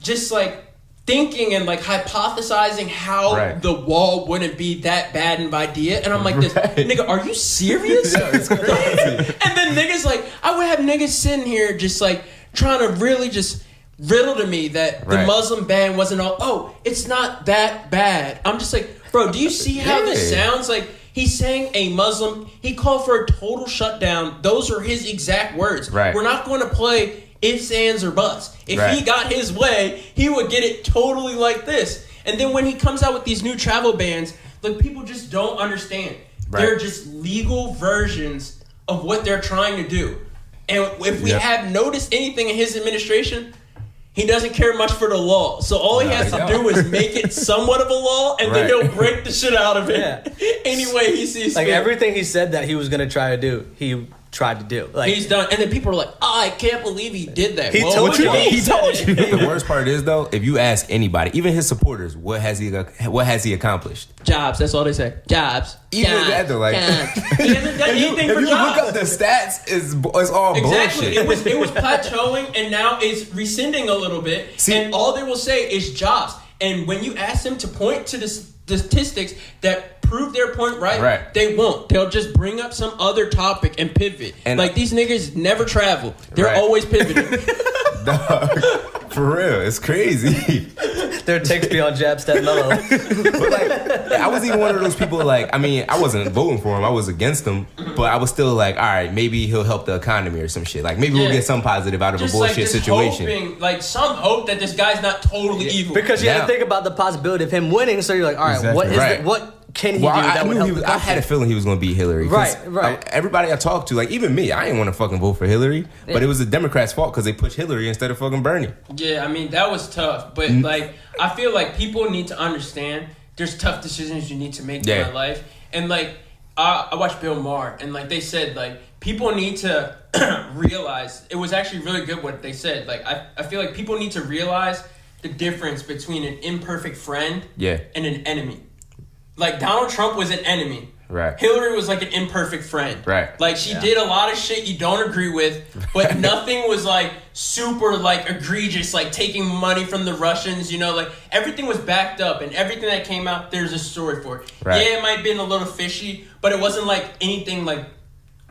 E: just like thinking and like hypothesizing how the wall wouldn't be that bad of an idea. And I'm like, this nigga, are you serious?
D: It's crazy.
E: And then niggas like, I would have niggas sitting here just like trying to really just riddle to me that the Muslim ban wasn't all, oh, it's not that bad. I'm just like, bro, do you see how this sounds? Like, he's saying a Muslim, he called for a total shutdown. Those are his exact words. We're not going to play ifs, ands, or buts. If he got his way, he would get it totally like this. And then when he comes out with these new travel bans, like people just don't understand. They're just legal versions of what they're trying to do. And if we have noticed anything in his administration, he doesn't care much for the law. So all he has to do is make it somewhat of a law, and then he'll break the shit out of it any way he sees
C: like
E: fit.
C: everything he said that he was going to try to do, he tried to do. Like
E: he's done. And then people are like, oh, I can't believe he did that.
C: He told you.
E: He told you.
D: The worst part is though, if you ask anybody, even his supporters, what has he accomplished?
E: Jobs. That's all they say. Jobs.
D: Even that though, like
E: he hasn't done anything for
D: if you
E: jobs.
D: look up the stats, it's all
E: Exactly.
D: bullshit.
E: It was plateauing, and now it's rescinding a little bit. And all they will say is jobs. And when you ask them to point to the statistics that prove their point they won't. They'll just bring up some other topic and pivot. And like these niggas never travel. They're always pivoting.
D: Dog, for real, it's crazy.
C: Their takes beyond jab step mellow.
D: But like, I was even one of those people. Like, I mean, I wasn't voting for him. I was against him. But I was still like, all right, maybe he'll help the economy or some shit. Like, maybe we'll get some positive out of just a bullshit situation.
E: Hoping, like some hope that this guy's not totally evil.
C: Because you have to think about the possibility of him winning. So you're like, all right, what is what can he
D: Well,
C: do
D: I
C: that would
D: knew
C: help
D: he was,
C: the
D: I
C: country?
D: had a feeling he was going to beat Hillary. 'Cause
C: Right.
D: everybody I talked to, like even me, I didn't want to fucking vote for Hillary, but
C: Yeah.
D: it was the Democrats' fault because they pushed Hillary instead of fucking Bernie.
E: Yeah, I mean, that was tough. But, like, I feel like people need to understand there's tough decisions you need to make in my life. And, like, I watched Bill Maher, and, like, they said, like, people need to realize, it was actually really good what they said. Like, I feel like people need to realize the difference between an imperfect friend and an enemy. Like, Donald Trump was an enemy.
D: Right.
E: Hillary was like an imperfect friend.
D: Right.
E: Like, she did a lot of shit you don't agree with, but nothing was like super like egregious, like taking money from the Russians, you know, like everything was backed up and everything that came out, there's a story for it.
D: Right.
E: Yeah, it might have been a little fishy, but it wasn't like anything like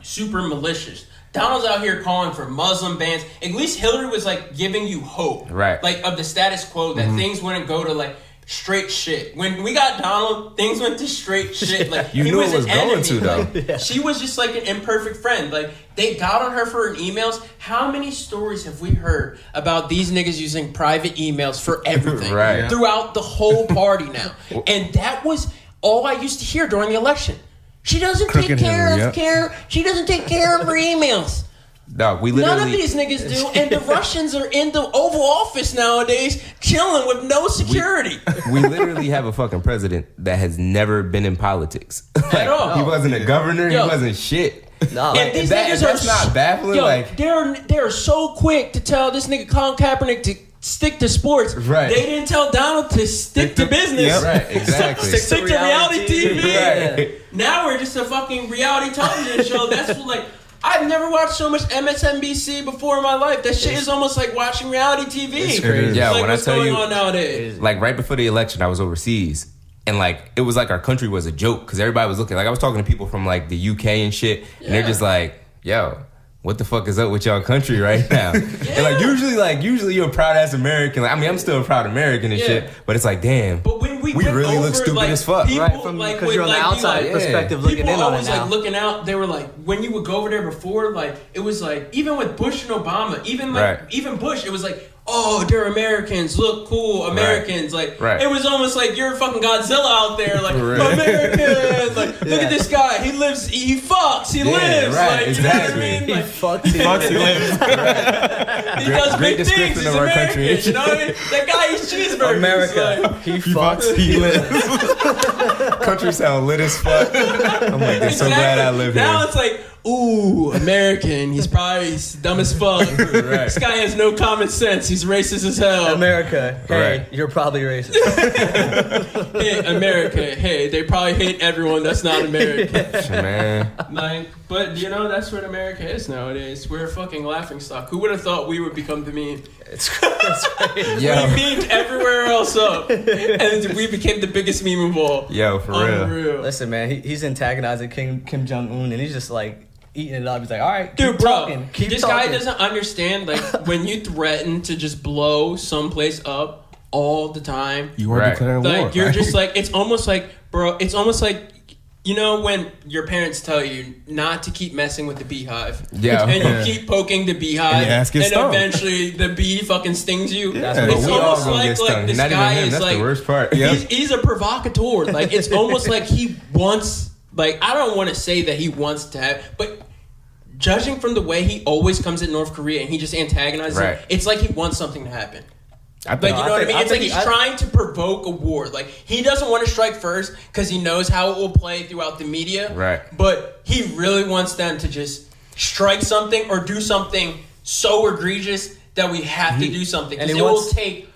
E: super malicious. Donald's out here calling for Muslim bans. At least Hillary was like giving you hope.
D: Right.
E: Like of the status quo that things wouldn't go to like straight shit. When we got Donald, things went to straight shit. Like
D: You
E: he
D: knew
E: was
D: it was
E: an enemy.
D: going to, though.
E: Like, she was just like an imperfect friend. Like they got on her for her emails. How many stories have we heard about these niggas using private emails for everything
D: Right.
E: throughout the whole party now? And that was all I used to hear during the election. She doesn't take
F: Crooked
E: care
F: Hillary,
E: of She doesn't take care of her emails.
D: Dog, we literally.
E: None of these niggas do, and the Russians are in the Oval Office nowadays, chilling with no security.
D: We literally have a fucking president that has never been in politics.
E: At all.
D: He wasn't a governor.
E: Yo.
D: He wasn't shit.
C: No,
E: And these niggas
D: that's not baffling.
E: Yo,
D: Like
E: they're so quick to tell this nigga Colin Kaepernick to stick to sports.
D: Right.
E: They didn't tell Donald to stick to business.
D: Yep. Right, exactly.
E: Stick to reality TV.
D: Right.
E: Now we're just a fucking reality television show. That's what, like, I've never watched so much MSNBC before in my life. That shit is almost like watching reality TV.
C: It's crazy.
D: Yeah,
E: like,
D: when I
E: what's
D: tell
E: going
D: you,
E: on nowadays?
D: like right before the election, I was overseas, and like it was like our country was a joke because everybody was looking. Like I was talking to people from like the UK and shit, and they're just like, "Yo, what the fuck is up with y'all country right now?" And like usually you're a proud ass American. Like I mean, I'm still a proud American and shit, but it's like, damn,
E: But when we
D: really
E: went
D: look
E: over,
D: stupid
E: like,
D: as fuck.
E: people,
C: Right, from
E: like,
C: because
E: would,
C: you're on the
E: like, be
C: outside
E: like,
C: perspective looking
E: people
C: in on it
E: always
C: now.
E: like looking out. They were like, when you would go over there before, like it was like even with Bush and Obama, even like even Bush, it was like, oh, they're Americans, look cool, Americans. Like it was almost like you're fucking Godzilla out there, like Americans. Like look at this guy, he lives, he fucks, he lives.
D: right,
E: Like
D: exactly.
E: you know what I mean? Like,
C: He fucks, he lives.
E: he does
D: great
E: big things.
D: description
E: He's
D: of our
E: American.
D: country.
E: You know what I mean? That guy eats cheeseburgers.
C: America.
E: Like,
C: He fucks, he lives.
D: country sound lit as fuck. I'm like, they're so glad I live
E: now
D: here.
E: it's like, ooh, American. He's probably dumb as fuck. This guy has no common sense. He's racist as hell.
C: America. Hey,
D: Right.
C: you're probably racist.
E: Hey, America. Hey, they probably hate everyone that's not American.
D: Man,
E: Like, but you know, that's what America is nowadays. We're a fucking laughingstock. Who would have thought we would become the meme?
C: It's crazy.
D: yo,
E: We memed everywhere else up, and we became the biggest meme of all.
D: yo, for real.
E: Unreal.
C: Listen, man, he's antagonizing Kim Jong-Un, and he's just like eating it up. He's like, all right,
E: Dude,
C: keep
E: bro,
C: talking. Keep
E: this
C: talking.
E: guy doesn't understand. Like, when you threaten to just blow someplace up all the time,
F: You are
D: Right.
F: declaring war.
E: like you're
F: right?
E: just like, it's almost like, bro, it's almost like, you know, when your parents tell you not to keep messing with the beehive,
D: Yeah.
E: and you
F: Yeah.
E: keep poking the beehive,
F: And your ass gets stung.
E: eventually the bee fucking stings you.
F: That's
D: But
E: It's
D: we all
E: almost
D: gonna
E: like
D: get stung.
E: this
D: Not even
E: guy
D: him.
E: is
D: That's
E: like,
D: the worst part.
E: he's a provocateur. Like, it's almost like he wants, like, I don't want to say that he wants to have, but judging from the way he always comes at North Korea and he just antagonizes
D: Right.
E: him, it's like he wants something to happen.
D: I
E: Like,
D: think,
E: you know what I mean? It's like
C: think-
E: he's trying to provoke a war. Like, he doesn't want to strike first because he knows how it will play throughout the media.
D: Right.
E: But he really wants them to just strike something or do something so egregious that we have to do something.
C: and
E: Because
C: he
E: it will
C: wants-
E: take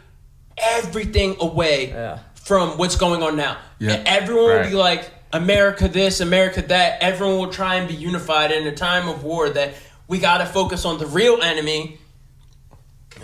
E: everything away
C: Yeah.
E: from what's going on now.
F: Yeah.
E: And everyone will
D: Right.
E: be like, America this, America that. Everyone will try and be unified in a time of war that we got to focus on the real enemy,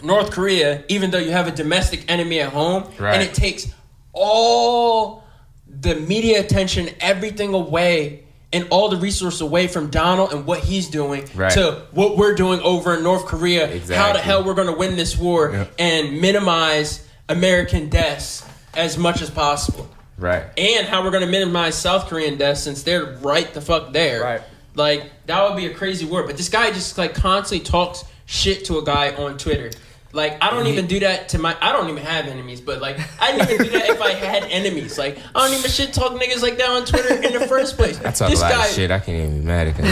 E: North Korea, even though you have a domestic enemy at home.
D: Right.
E: And it takes all the media attention, everything away, and all the resource away from Donald and what he's doing
D: Right.
E: to what we're doing over in North Korea.
D: Exactly.
E: How the hell we're going to win this war
F: Yeah.
E: and minimize American deaths as much as possible.
D: right.
E: And how we're going to minimize South Korean deaths since they're right the fuck there.
C: Right.
E: Like, that would be a crazy war. But this guy just, like, constantly talks shit to a guy on Twitter. Like, I don't even do that to I don't even have enemies, but, like, I didn't even do that if I had enemies. Like, I don't even shit talk niggas like that on Twitter in the first place.
D: I talk a lot of shit. I can't even be mad at him.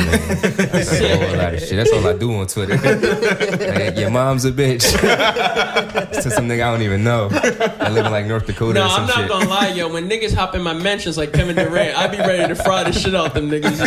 D: That's a whole lot of shit. That's all I do on Twitter. Like, your mom's a bitch. To some nigga I don't even know. I live in, like, North Dakota
E: No,
D: or some
E: I'm not
D: shit.
E: gonna lie, yo. When niggas hop in my mentions like Kevin Durant, I be ready to fry the shit out them niggas, yo.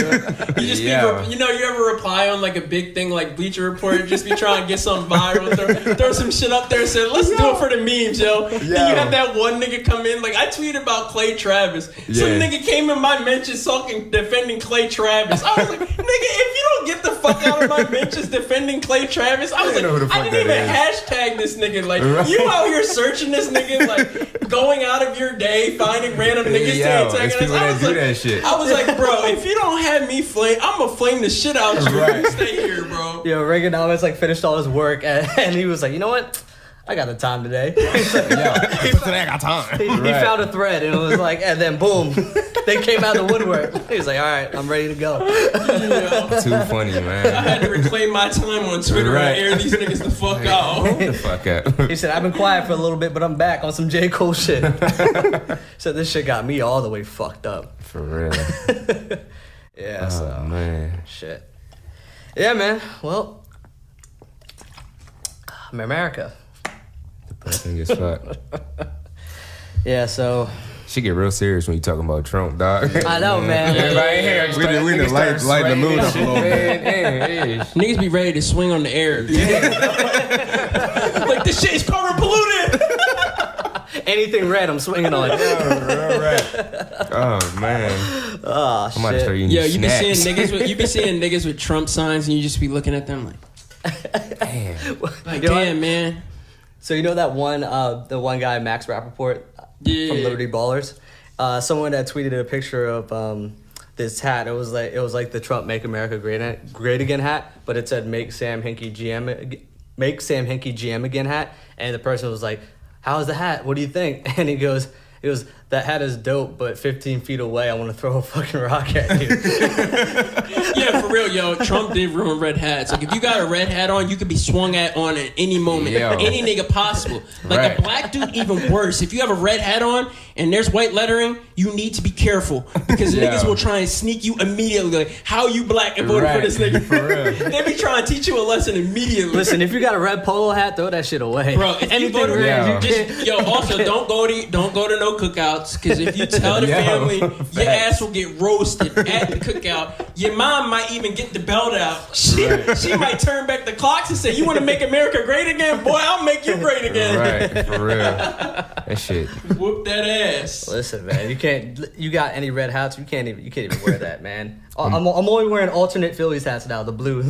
E: You just be, you know, you ever reply on, like, a big thing like Bleacher Report, just be trying to get something viral, throw some shit up there and say, let's do it for the memes, yo. Then you have that one nigga come in, like, I tweeted about Clay Travis. Some nigga came in my mentions talking, defending Clay Travis. I was like, nigga, if you don't get the fuck out of my mentions defending Clay Travis, I was like, I didn't even hashtag this nigga. Like, you out here searching this nigga, like, going out of your day, finding random niggas to antagonist. I was like, bro, if you don't have me flame, I'm gonna flame the shit out you. You stay here, bro.
C: Yo, Reaganomics, like, finished all his work, and he was like, you know what? I got the time today. He's like,
F: today I got time.
C: He found a thread and it was like, and then boom, they came out of the woodwork. He was like, all right, I'm ready to go.
D: Too funny, man.
E: I had to reclaim my time on Twitter and air these niggas the fuck out.
D: The fuck out.
C: He said, I've been quiet for a little bit, but I'm back on some J. Cole shit. So this shit got me all the way fucked up.
D: For real.
C: Yeah, so.
D: Man.
C: Shit. Yeah, man. Well, I'm America.
D: Depressing as fuck.
C: Yeah, so.
D: She get real serious when you talking about Trump, dog.
C: I know, man.
D: Everybody here.
F: We need to lighten the mood up a little bit.
E: Niggas be ready to swing on the air. Like, this shit is carbon polluted.
C: Anything red, I'm swinging on.
D: Oh, man.
C: Oh,
D: I'm about to start eating
E: Yo, you be
D: snacks.
E: seeing niggas with Trump signs and you just be looking at them like,
D: Damn.
E: like, damn, man.
C: So you know that one, the one guy, Max Rappaport, from Liberty Ballers? Someone that tweeted a picture of this hat. It was like the Trump "Make America Great Again" hat, but it said "Make Sam Hinkie GM Again" hat, and the person was like, "How's the hat? What do you think?" And he goes, "That hat is dope, but 15 feet away, I want to throw a fucking rock at you."
E: Yeah, for real, yo. Trump did ruin red hats. Like, if you got a red hat on, you could be swung at on at any moment.
D: Yo.
E: Any nigga possible. Like, a black dude, even worse. If you have a red hat on and there's white lettering, you need to be careful. Because niggas will try and sneak you immediately. Like, how you black and voting for this nigga? For real. They be trying to teach you a lesson immediately.
C: Listen, if you got a red polo hat, throw that shit away.
E: Bro, if you voted red, also don't go to no cookouts. Because if you tell the family, your ass will get roasted at the cookout. Your mom might even get the belt out. She might turn back the clocks and say, "You want to make America great again? Boy, I'll make you great again."
D: Right, for real. That shit.
E: Whoop that ass.
C: Listen, man, you got any red hats? You can't even wear that, man. I'm only wearing alternate Phillies hats now. The blue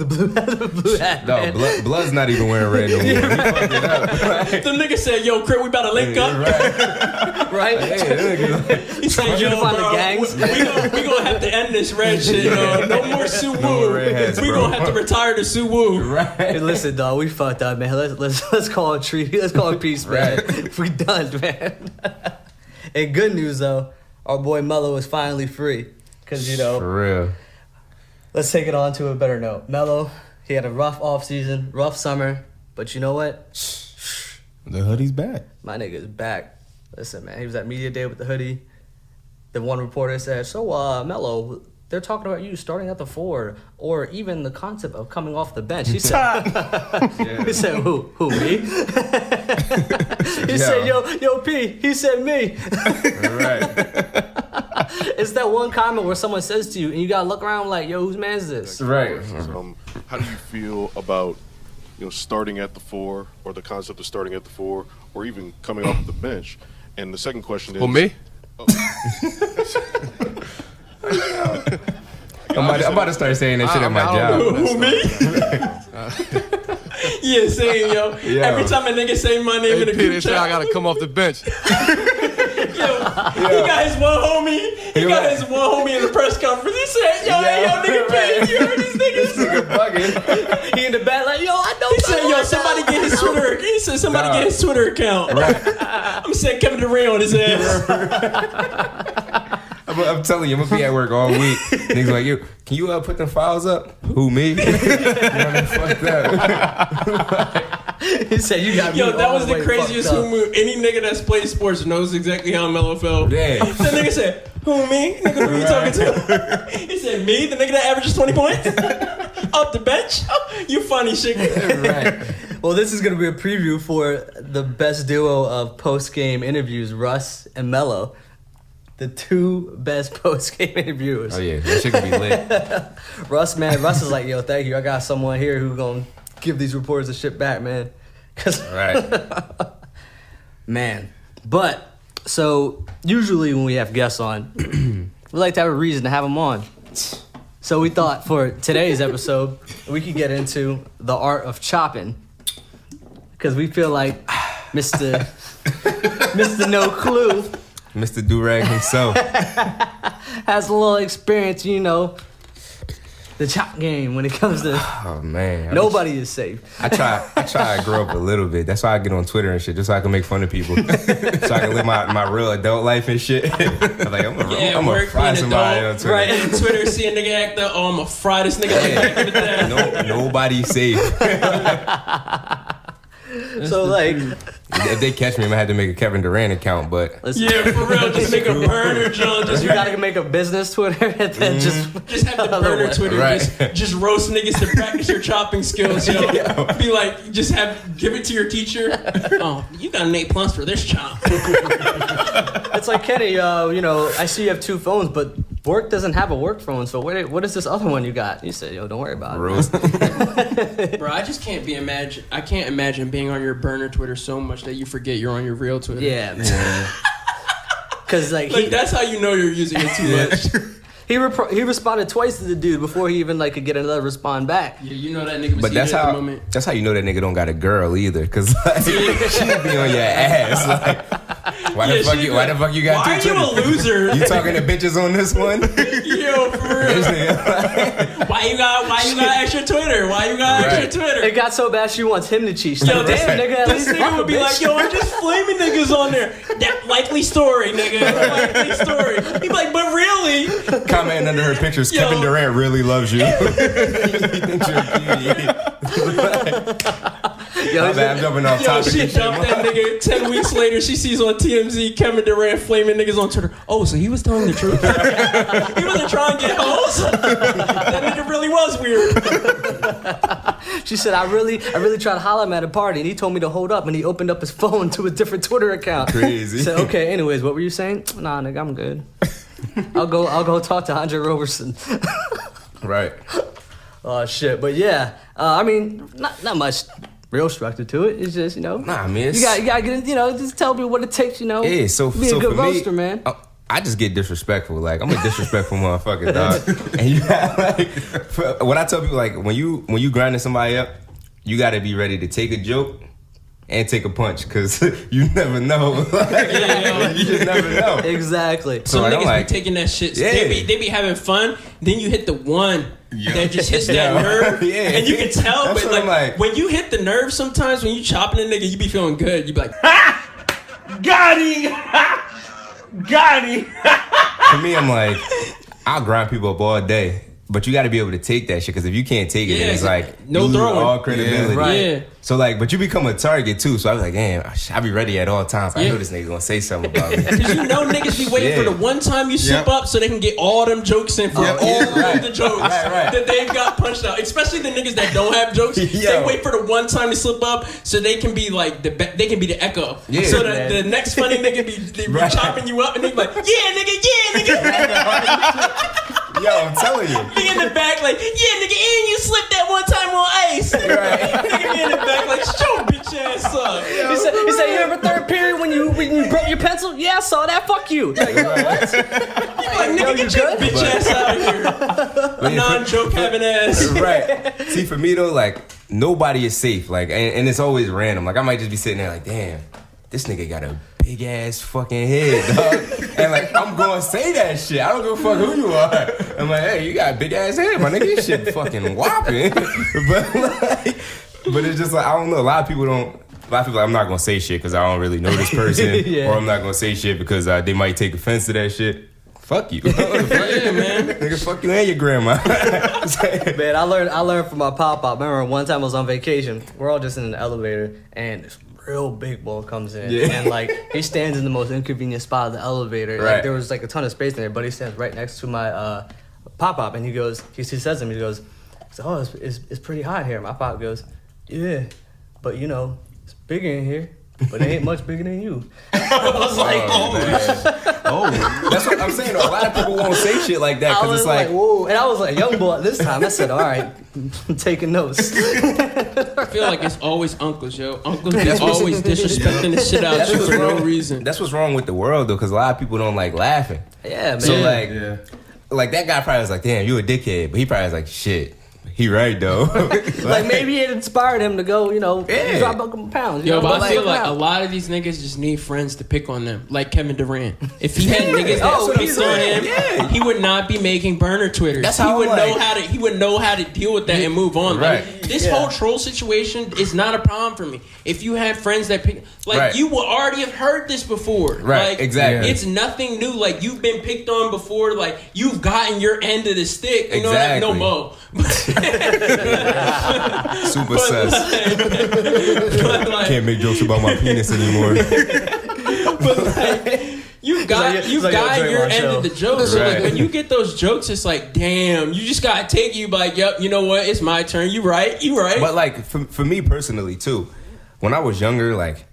C: hat.
D: No,
C: Man.
D: Blood's not even wearing red no more. He fucked it up.
C: Right.
E: The nigga said, "Yo, Crit, we about to link up."
C: Right?
E: He said, "Yo,
C: Unify the
E: bro,
C: gangs.
E: we gonna have to end this red shit, yo. No more Sue Woo. We gonna have to retire to Sue Woo."
D: Right.
C: Hey, listen, dog, we fucked up, man. Let's call it treaty. Let's call it peace, man. We done, man. And good news though, our boy Mello is finally free. Cause
D: For real.
C: Let's take it on to a better note. Mello, he had a rough off season, rough summer, but you know what?
F: The hoodie's back.
C: My nigga is back. Listen, man, he was at media day with the hoodie. The one reporter said, "So, Mello, they're talking about you starting at the 4, or even the concept of coming off the bench." He said, he said, who me? He said, yo, P. He said, me.
D: Right.
C: It's that one comment where someone says to you, and you gotta look around like, yo, whose man's this?
D: Right.
I: How do you feel about starting at the 4, or the concept of starting at the 4, or even coming off the bench? And the second question is,
F: Well, me?
D: I'm about to start saying that shit at my job.
E: Who, me? Yeah, same, yo. Every time a nigga say my name in a group chat,
F: I gotta come off the bench.
E: he got his one homie. He got his one homie in the press conference. He said, "Yo, nigga, P, you heard these niggas?"
C: He in the back like, yo, I know.
E: He said, "Yo, somebody get his Twitter." He said, "Somebody get his Twitter account." Right. I'm saying Kevin Durant on his ass.
D: I'm telling you, I'm gonna be at work all week. Niggas like, "Yo, can you put them files up?" Who, me? Fucked up.
C: He said you got me.
E: Yo, that
C: all
E: was the
C: way
E: craziest
C: fucked up.
E: move. Any nigga that's played sports knows exactly how Melo felt.
D: Yeah.
E: The nigga said, who, me? Nigga, who you talking to? He said, me? The nigga that averages 20 points? Off the bench? You funny shit.
C: Right. Well, this is going to be a preview for the best duo of post-game interviews, Russ and Melo. The two best post-game interviewers.
D: Oh yeah, that shit could be lit.
C: Russ is like, yo, thank you. I got someone here who's going to give these reporters the shit back, man.
D: Right.
C: Man. But, so, usually when we have guests on, we like to have a reason to have them on. So we thought for today's episode, we could get into the art of chopping. Because we feel like Mr. No Clue
D: Mr. Durag himself.
C: has a little experience, you know, the chop game when it comes to
D: Oh man.
C: nobody is safe.
D: I try to grow up a little bit. That's why I get on Twitter and shit, just so I can make fun of people. So I can live my real adult life and shit. I'm like, I'm gonna fry somebody on Twitter.
E: Right, and Twitter, see a nigga act up, oh, I'm gonna fry this nigga like back in the day.
D: Nobody's safe.
C: So, like,
D: If they catch me, I'm gonna have to make a Kevin Durant account, but
E: Yeah, for real, just make a burner, John. Just
C: you gotta make a business Twitter and then just
E: have the burner Twitter.
D: Right.
E: Just roast niggas to practice your chopping skills, yo. Be like, give it to your teacher. Oh, you got an A+ for this chop.
C: It's like, Kenny, you know, I see you have two phones, but work doesn't have a work phone, so what is this other one you got? You said, yo, don't worry about it.
D: roast.
E: Bro, I just can't imagine. I can't imagine being on your burner Twitter so much that you forget you're on your real Twitter.
C: Yeah, man. Because, like
E: that's how you know you're using it too much.
C: he responded twice to the dude before he even, like, could get another respond back.
E: Yeah, you know that nigga was
D: But that's
E: heated at the
D: how
E: moment.
D: you know that nigga don't got a girl either, cause like, she be on your ass. Like, why the fuck you got
E: Why
D: two
E: are you a
D: Twitters?
E: loser?
D: You talking to bitches on this one?
E: Yo, for real. Why you got extra Twitter? Why you got extra Twitter?
C: It got so bad she wants him to cheat. She's
E: Yo,
C: like, damn, nigga, at
E: this
C: least
E: nigga would be like, yo, I'm just flaming niggas on there. That likely story, nigga. Likely story. He'd be like, but really?
D: Commenting under her pictures,
E: Yo.
D: Kevin Durant really loves you. He thinks you're a cutie.
C: Yo,
D: My bad, I'm jumping off
E: Yo,
D: topic.
E: she
D: and shit.
E: dumped that nigga. 10 weeks later, she sees on TMZ Kevin Durant flaming niggas on Twitter. Oh, so he was telling the truth? He wasn't trying to get hoes? That nigga really was weird.
C: she said, I really tried to holler at him at a party, and he told me to hold up, and he opened up his phone to a different Twitter account.
D: Crazy.
C: Said, okay, anyways, what were you saying? Nah, nigga, I'm good. I'll go talk to Andre Roberson.
D: Right.
C: Oh shit, but yeah, I mean, not much real structure to it. It's just, you know,
D: Nah, man.
C: you gotta get, you know, just tell me what it takes, you know.
D: Yeah, so
C: be a
D: so
C: good
D: for
C: roaster,
D: me,
C: man.
D: I just get disrespectful. Like, I'm a disrespectful motherfucker, dog. And you got, like, when I tell people, like, when you grinding somebody up, you got to be ready to take a joke and take a punch, because you never know. You just never know.
C: Exactly.
D: So
E: Some
D: like,
E: niggas
D: I'm like,
E: be taking that shit.
D: Yeah.
E: They be having fun. Then you hit the one that just hits that nerve.
D: Yeah.
E: And you can tell,
D: That's
E: but
D: what I'm like.
E: when you hit the nerve sometimes, when you chopping a nigga, you be feeling good. You be like,
A: Got him! Got him!
D: For me, I'm like, I'll grind people up all day. But you got to be able to take that shit, because if you can't take it,
E: Yeah,
D: then it's like
E: no
D: you lose
E: throwing.
D: all credibility.
C: Right.
E: yeah.
D: So like, but you become a target too. So I was like, damn, I be ready at all times. I
E: Yeah.
D: know this nigga gonna say something about me.
E: Because you know niggas be waiting for
D: Yeah.
E: the one time you slip up so they can get all them jokes in for all
D: right.
E: of the jokes
D: Right.
E: that they've got punched out. Especially the niggas that don't have jokes. They
D: Yo.
E: wait for the one time to slip up so they can be like they can be the echo.
D: Yeah,
E: so
D: man.
E: the next funny nigga be
D: Right.
E: chopping you up and they be like, yeah nigga.
D: Yo, I'm telling you.
E: Be in the back like, yeah nigga, and you slipped that one time on ice.
D: Right.
E: Nigga be in the back like, shut your bitch ass up.
C: He said, you remember third period when you broke your pencil? Yeah, I saw that. Fuck you. Like, what?
E: Like, nigga, get your bitch ass out of here. Non-joke having ass.
D: Right. See, for me though, like, nobody is safe. Like, and it's always random. Like, I might just be sitting there like, damn, this nigga got a big ass fucking head, dog. And like, I'm gonna say that shit. I don't give a fuck who you are. I'm like, hey, you got a big ass head, my nigga. This shit fucking whopping. But it's just like, I don't know. A lot of people like, I'm not gonna say shit because I don't really know this person,
C: Yeah.
D: or I'm not gonna say shit because they might take offense to that shit. fuck you.
E: Yeah, man.
D: Nigga, fuck you and your grandma.
C: Man, I learned from my pop. Remember one time I was on vacation. We're all just in an elevator, and this real big boy comes in, and like he stands in the most inconvenient spot of the elevator.
D: Right.
C: Like there was like a ton of space in there, but he stands right next to my pop, and he goes, he says to me, he goes, "Oh, it's pretty hot here." My pop goes, "Yeah, but you know, it's bigger in here." But it ain't much bigger than you. I was like,
D: that's what I'm saying. A lot of people won't say shit like that
C: I
D: because
C: was
D: it's like,
C: whoa. And I was like, young boy this time. I said, all right, I'm taking notes.
E: I feel like it's always uncles, yo. Uncles be always disrespecting the shit out you for no reason.
D: That's what's wrong with the world though, because a lot of people don't like laughing.
C: Yeah, man.
D: So like that guy probably was like, damn, you a dickhead, but he probably was like, shit. He right though.
C: Like maybe it inspired him to go, drop a couple pounds.
E: Yo, but I feel like a lot of these niggas just need friends to pick on them, like Kevin Durant. If he had niggas that picked on him, he would not be making burner Twitters.
D: That's how
E: he would know how to deal with that and move on.
D: Right.
E: Like, this whole troll situation is not a problem for me. If you had friends that pick, you would already have heard this before.
D: Right.
E: Like,
D: exactly.
E: It's nothing new. Like you've been picked on before. Like you've gotten your end of the stick. You know what I mean? No mo.
D: Super sus. Can't make jokes about my penis anymore.
E: But like, you've got your end of the joke. So like when you get those jokes, it's like, damn, you just gotta take you like, yep, you know what? It's my turn. You right.
D: But like for me personally too, when I was younger, like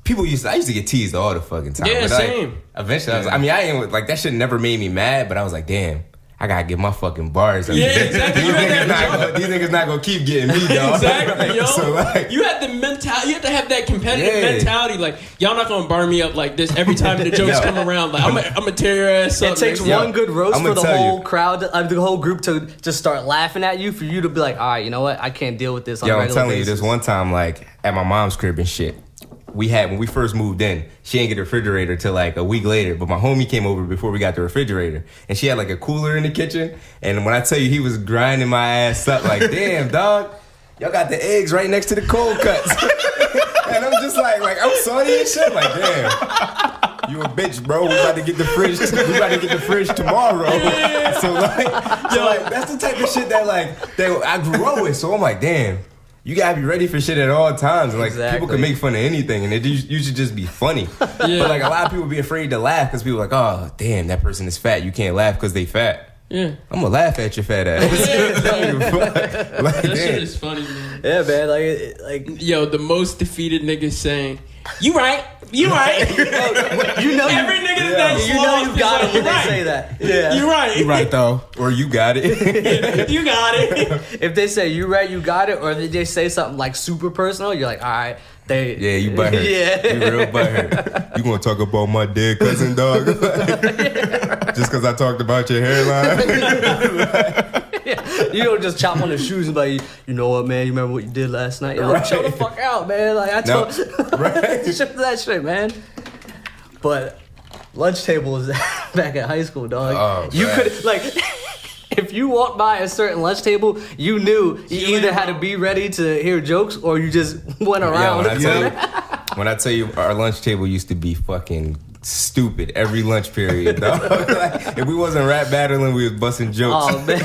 D: I used to get teased all the fucking time.
E: Yeah,
D: but,
E: same.
D: Like, eventually, I was I ain't like that shit never made me mad, but I was like, damn. I gotta get my fucking bars.
E: Yeah, exactly.
D: These niggas not gonna keep getting me, dog.
E: Exactly, yo.
D: So like,
E: you had the mentality. You have to have that competitive mentality. Like, y'all not gonna bar me up like this every time the jokes come around. Like, I'm gonna tear your ass up.
C: It takes one good roast for the whole crowd, the whole group to just start laughing at you, for you to be like, all right, you know what? I can't deal with this on a regular basis.
D: I'm telling you, this one time, like, at my mom's crib and shit, when we first moved in, she didn't get a refrigerator till like a week later, but my homie came over before we got the refrigerator, and she had like a cooler in the kitchen, and when I tell you he was grinding my ass up like, damn, dog, y'all got the eggs right next to the cold cuts. And I'm just like I'm salty and shit, like, damn, you a bitch, bro. We about to get the fridge tomorrow. So like that's the type of shit that I grew up with, so I'm like, damn. You gotta be ready for shit at all times. And like people can make fun of anything, and you should just be funny. But like a lot of people be afraid to laugh because people are like, oh damn, that person is fat. You can't laugh because they fat.
E: Yeah,
D: I'm gonna laugh at your fat ass.
E: That shit is funny, man.
C: Yeah, man. Like
E: yo, the most defeated nigga saying, "You right." You right.
C: Every
E: nigga that
C: you got it when they say that. Yeah.
E: You right.
F: You right though.
D: Or you got it.
E: You got it.
C: If they say you right, you got it, or they say something like super personal, you're like, all right,
D: you butthurt.
C: Yeah.
D: You real butthurt. You gonna talk about my dead cousin, dog? Just because I talked about your hairline?
C: You don't just chop on the shoes and be like, you know what, man? You remember what you did last night? Yo, chill the fuck out, man. Like I told shift that shit, man. But lunch table was back at high school, dog.
D: Oh,
C: you could like. If you walked by a certain lunch table, you knew you either had to be ready to hear jokes or you just went around.
D: When I tell you, our lunch table used to be fucking stupid every lunch period, dog. Like, if we wasn't rap battling, we was busting jokes.
C: Oh man!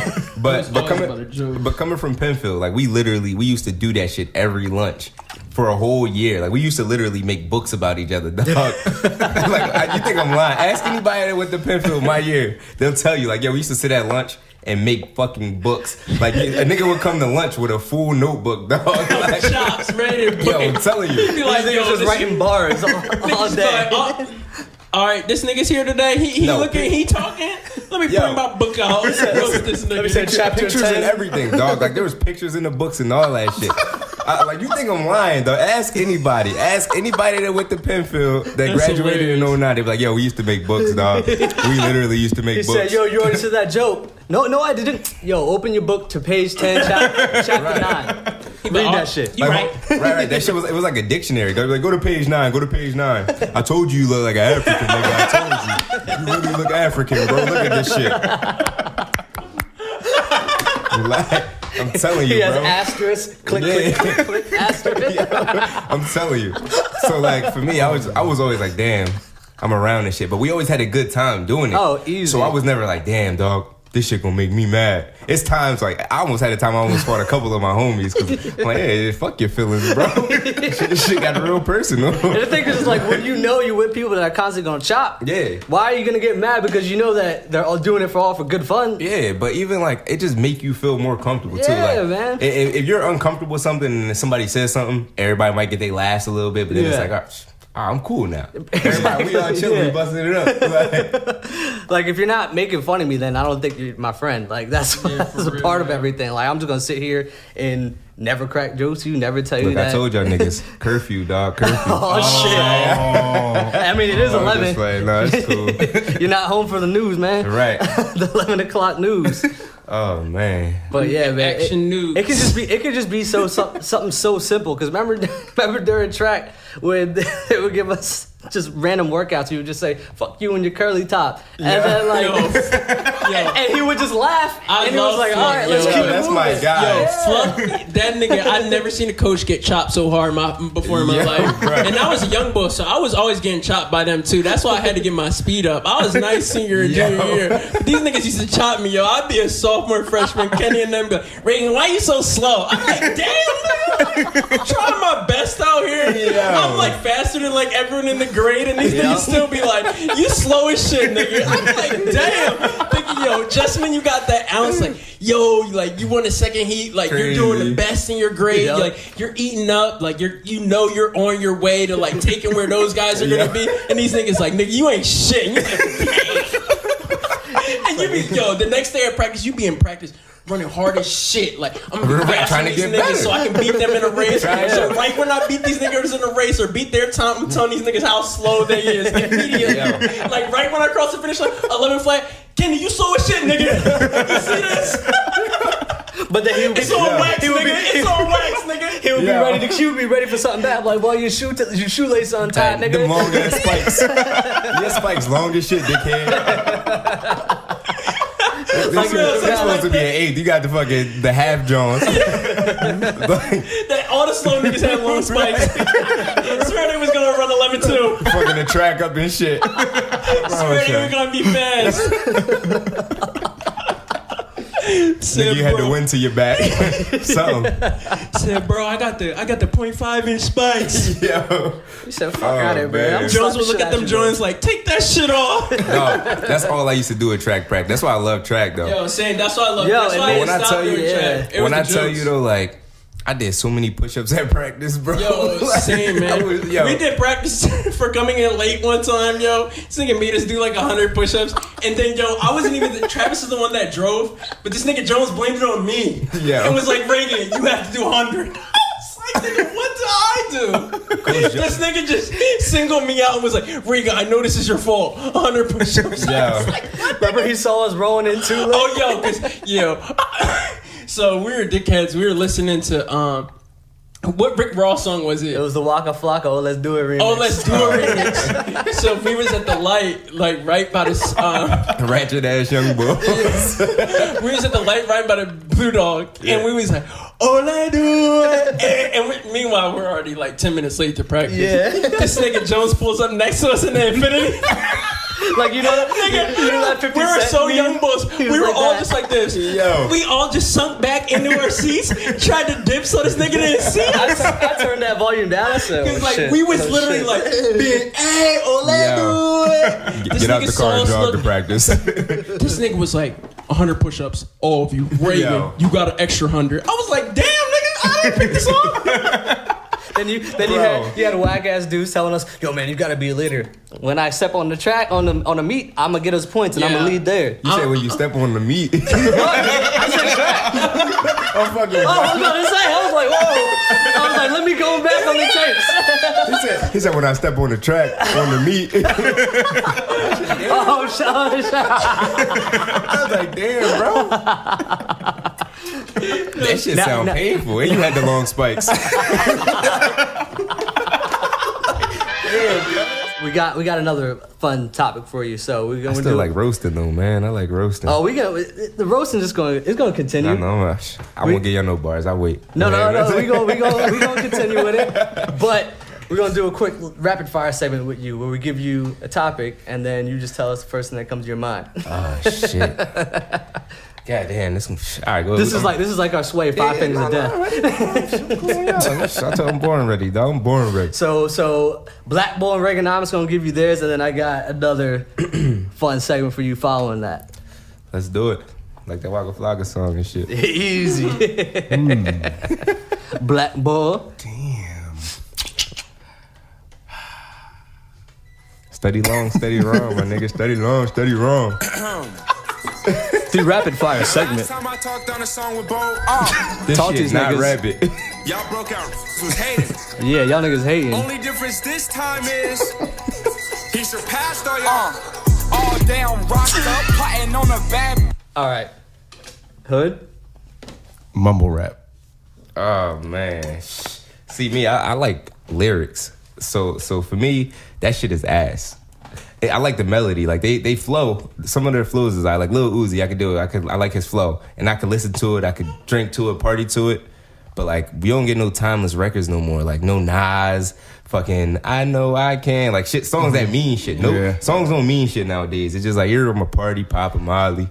D: but coming from Penfield, like we used to do that shit every lunch for a whole year. Like we used to literally make books about each other, dog. You think I'm lying? Ask anybody that went to Penfield my year, they'll tell you. Like, we used to sit at lunch and make fucking books. Like a nigga would come to lunch with a full notebook, dog. Like,
E: chops ready to
D: yo, I'm telling you.
C: Be like, yo, just writing bars all day.
E: Like, all right, this nigga's here today. He talking. Let me bring my book out. Roast this nigga.
D: Pictures and everything, dog. Like there was pictures in the books and all that shit. Like you think I'm lying, though? Ask anybody that went to Penfield that graduated in 09. They be like, yo, we used to make books, dog. We literally used to make books.
C: He said, yo, you already said that joke. No, I didn't. Yo, open your book to page 10, chapter 9. Read that shit.
E: You
D: right. That shit was like a dictionary. They'd be like, go to page 9. I told you look like an African nigga. I told you. You really look African, bro. Look at this shit. I'm telling you,
C: he has
D: bro.
C: asterisk, click, asterisk.
D: I'm telling you. So like for me, I was always like, damn, I'm around and shit. But we always had a good time doing it.
C: Oh, easy.
D: So I was never like, damn, dog, this shit gonna make me mad. It's times like I almost had a time I almost fought a couple of my homies because I'm like, hey, fuck your feelings, bro. This shit got real personal.
C: And the thing is, like, when you know you're with people that are constantly gonna chop,
D: Yeah.
C: why are you gonna get mad because you know that they're all doing it for good fun?
D: Yeah, but even like it just make you feel more comfortable too.
C: Yeah,
D: Like,
C: man.
D: If you're uncomfortable with something and somebody says something, everybody might get their last a little bit, but then it's
C: Yeah.
D: like, I'm cool now. Everybody, we all chilling, we busting it up.
C: Like, if you're not making fun of me, then I don't think you're my friend. Like, that's a
E: real,
C: part of
E: man.
C: everything. Like, I'm just gonna sit here and never crack jokes to you, never tell you
D: Look,
C: that.
D: I told y'all niggas, curfew, dog, curfew.
C: Oh, shit. I mean, it is 11.
D: Just like, no, it's cool.
C: You're not home for the news, man.
D: Right.
C: The 11 o'clock news.
D: Oh man.
C: But yeah, man.
E: Action news.
C: It could just be something so simple. Because remember during track when they would give us just random workouts, he would just say "fuck you" and your curly top, and then like, and he would just laugh, and he was like, "all right, let's keep it
D: That's
C: moving."
D: my guy.
E: Yo, fuck that nigga. I'd never seen a coach get chopped so hard before in my life.
D: Right.
E: And I was a young boy, so I was always getting chopped by them too. That's why I had to get my speed up. I was nice senior and junior year. But these niggas used to chop me, yo. I'd be a sophomore, freshman, Kenny and them be like, Reagan, why you so slow? I'm like, damn, nigga. I'm trying my best out here.
D: Yeah.
E: I'm like faster than like everyone in the grade, and these niggas still be like, you slow as shit, nigga. I'm like, damn. Thinking, yo, just when you got that ounce, like, yo, like you won a second heat, like
D: Crazy.
E: you're doing the best in your grade,
C: Yep.
E: like you're eating up, like you're on your way to like taking where those guys are gonna be, and these niggas like, nigga, you ain't shit. And you're like, damn. And you be, yo, the next day at practice, you be in practice running hard as shit. Like, I'm gonna be faster
D: Trying
E: than
D: to
E: these
D: get
E: niggas
D: better.
E: so I can beat them in a race. So right when I beat these niggas in a race or beat their time, I'm telling these niggas how slow they is immediately. Like right when I cross the finish line, 11 flat, Kenny, you slow as shit, nigga. You see this?
C: But then he would be,
E: It's on wax, nigga. It's on wax, nigga.
C: he would be ready to shoot me, ready for something bad. I'm like, well, your shoelace untied,
D: Like,
C: nigga.
D: them long ass spikes. Your spikes long as shit, dickhead. This is supposed to be an 8th. You got the half Jones.
E: That all the slow niggas had long spikes. I swear they was gonna run 11-2.
D: Fucking the track up and shit.
E: I swear they were gonna be fast.
D: Nigga, you had the wind to your back. Something.
E: Said, bro, I got the 0.5 inch spikes.
D: Yo.
C: You said, fuck out of here,
D: man.
C: man. I'm
E: Jones
C: slapping
E: would look
C: shit
E: at them
C: you,
E: joints like, take that shit off.
D: No, that's all I used to do at track practice. That's why I love track though.
E: Yo, saying that's why I love.
C: Yo,
E: That's
C: and
E: why I
C: when
E: didn't
D: I
E: stop
D: tell you,
E: doing track. It was
D: When I
E: the
D: tell
E: jokes.
D: you though, like, I did so many push-ups at practice, bro.
E: Yo,
D: Like,
E: same, man.
D: I was- yo.
E: We did practice for coming in late one time, yo. This nigga made us do like 100 push-ups. And then, yo, I wasn't even, Travis is the one that drove, but this nigga Jones blamed it on me.
D: Yeah.
E: And was like, Reagan, you have to do 100. It's like, nigga, what did I do? This nigga just singled me out and was like, Reagan, I know this is your fault. 100 push-ups.
D: Yeah.
C: Remember he saw us rolling in too late?
E: Oh, yo, because, yo. So we were dickheads. We were listening to, what Rick Ross song was it?
C: It was the Waka Flocka, oh, let's do it remix.
E: Oh, let's do a remix. So we was at the light, like right by this.
D: Ratchet ass young boy.
E: We was at the light right by the Blue Dog, and we was like, "All I do," meanwhile we're already like 10 minutes late to practice.
C: Yeah.
E: This nigga Jones pulls up next to us in the Infinity.
C: Like, you know that 50
E: We were
C: Cent
E: so
C: meme?
E: young, boys.
C: He
E: We
C: was
E: were
C: like
E: all
C: that.
E: just like this.
D: Yo.
E: We all just sunk back into our seats, tried to dip so this nigga didn't see us.
C: I turned that volume down. I said,
E: Cause
C: oh,
E: like
C: shit.
E: we was
C: Oh,
E: literally
C: shit.
E: like being, hey, Orlando. This
D: Get out
E: nigga
D: the
E: saw
D: car and
E: us
D: jog to
E: look-
D: practice.
E: This nigga was like 100 push-ups, all of you. Reagan,
D: Yo.
E: you got an extra 100. I was like, damn, nigga, I didn't pick this up.
C: Then you had a whack ass dude telling us, yo man, you gotta be a leader. When I step on the track on the meet, I'm gonna get us points and I'm
E: Yeah.
C: gonna lead there.
D: You said when you step on the meat.
C: I said track.
D: I'm fucking.
C: Oh, I was about to say, I was like, whoa. I was like, let me go back on the tapes.
D: He said when I step on the track on the meat.
C: Oh, shit.
D: I was like, damn, bro. That shit sound painful. And you had the long spikes.
C: We got another fun topic for you. So we're
D: I
C: gonna
D: still
C: do
D: like roasting though, man. I like roasting.
C: Oh, the roasting it's gonna continue.
D: I know. I won't give y'all no bars. I wait.
C: No. We gonna continue with it. But We're gonna do a quick rapid fire segment with you, where we give you a topic and then you just tell us the first thing that comes to your mind.
D: Oh shit. God damn, this one. All right, go.
C: This is like our Sway Five Fingers of Death.
D: I told I'm born ready, dog. I'm born ready.
C: So Black Bull and Reaganomics gonna give you theirs, and then I got another fun segment for you following that.
D: Let's do it. Like that Waka Flocka song and shit.
C: Easy. Black Bull.
F: Damn.
D: Steady long, steady wrong, my nigga. Steady long, steady wrong.
C: The rapid fire segment.
J: Last time I talked on a song with Bo,
D: This
C: Talk to
D: shit
C: these
D: not
C: niggas.
D: rabbit.
J: y'all broke out, was hating.
C: Yeah, y'all niggas hating.
J: Only difference this time is he surpassed all y'all. All down, rocked up, plotting on a bad.
C: All right. Hood.
F: Mumble rap.
D: Oh man. See me, I like lyrics. So for me, that shit is ass. I like the melody. Like they flow. Some of their flows is like Lil Uzi. I could do it. I like his flow, and I could listen to it. I could drink to it, party to it. But like we don't get no timeless records no more. Like no Nas, fucking I know I can. Like shit, songs that mean shit. No songs don't mean shit nowadays. It's just like you're on a party, pop a Molly,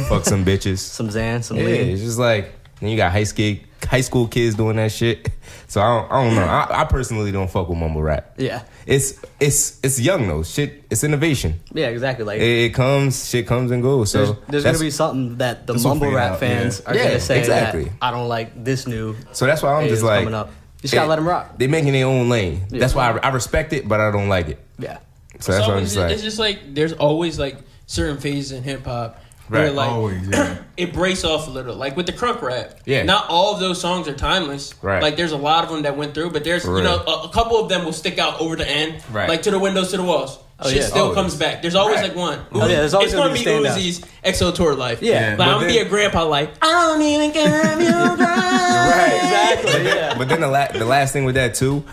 D: fuck some bitches,
C: Some Xan, some
D: yeah.
C: lean.
D: It's just like then you got high school kids doing that shit. So I don't know. I personally don't fuck with mumble rap.
C: Yeah.
D: It's young though. Shit, it's innovation.
C: Yeah, exactly. Like
D: Shit comes and goes. So
C: there's gonna be something that the
F: This will
C: mumble
F: figure
C: rap
F: out,
C: fans are
D: Yeah,
C: gonna say
D: exactly.
C: that I don't like this new.
D: So that's why I'm
C: is
D: just like,
C: coming up. You just gotta let them rock.
D: They making their own lane.
C: Yeah.
D: That's why I respect it, but I don't like it.
C: Yeah.
D: So that's why I'm
E: It's
D: just like,
E: it's just like there's always like certain phases in hip hop where
D: Right.
E: like
F: Always, yeah.
E: it breaks off a little. Like with the crunk rap,
D: Yeah.
E: not all of those songs are timeless.
D: Right.
E: Like there's a lot of them that went through, but there's
D: For
E: you know
D: real.
E: a couple of them will stick out over the end.
D: Right.
E: Like to the windows, to the walls.
C: Oh,
E: Shit
C: yeah.
E: still
D: Always.
E: comes back. There's always
D: Right.
E: like one.
C: Oh, yeah, there's always
E: it's
C: gonna
E: gonna
C: be
E: be
C: standouts.
E: Uzi's EXO tour life.
C: Yeah.
E: Like
D: But
E: I'm gonna be
D: then-
E: a grandpa. Like I don't even care if you cry.
D: right.
C: Exactly. Yeah.
D: But then the last thing with that too,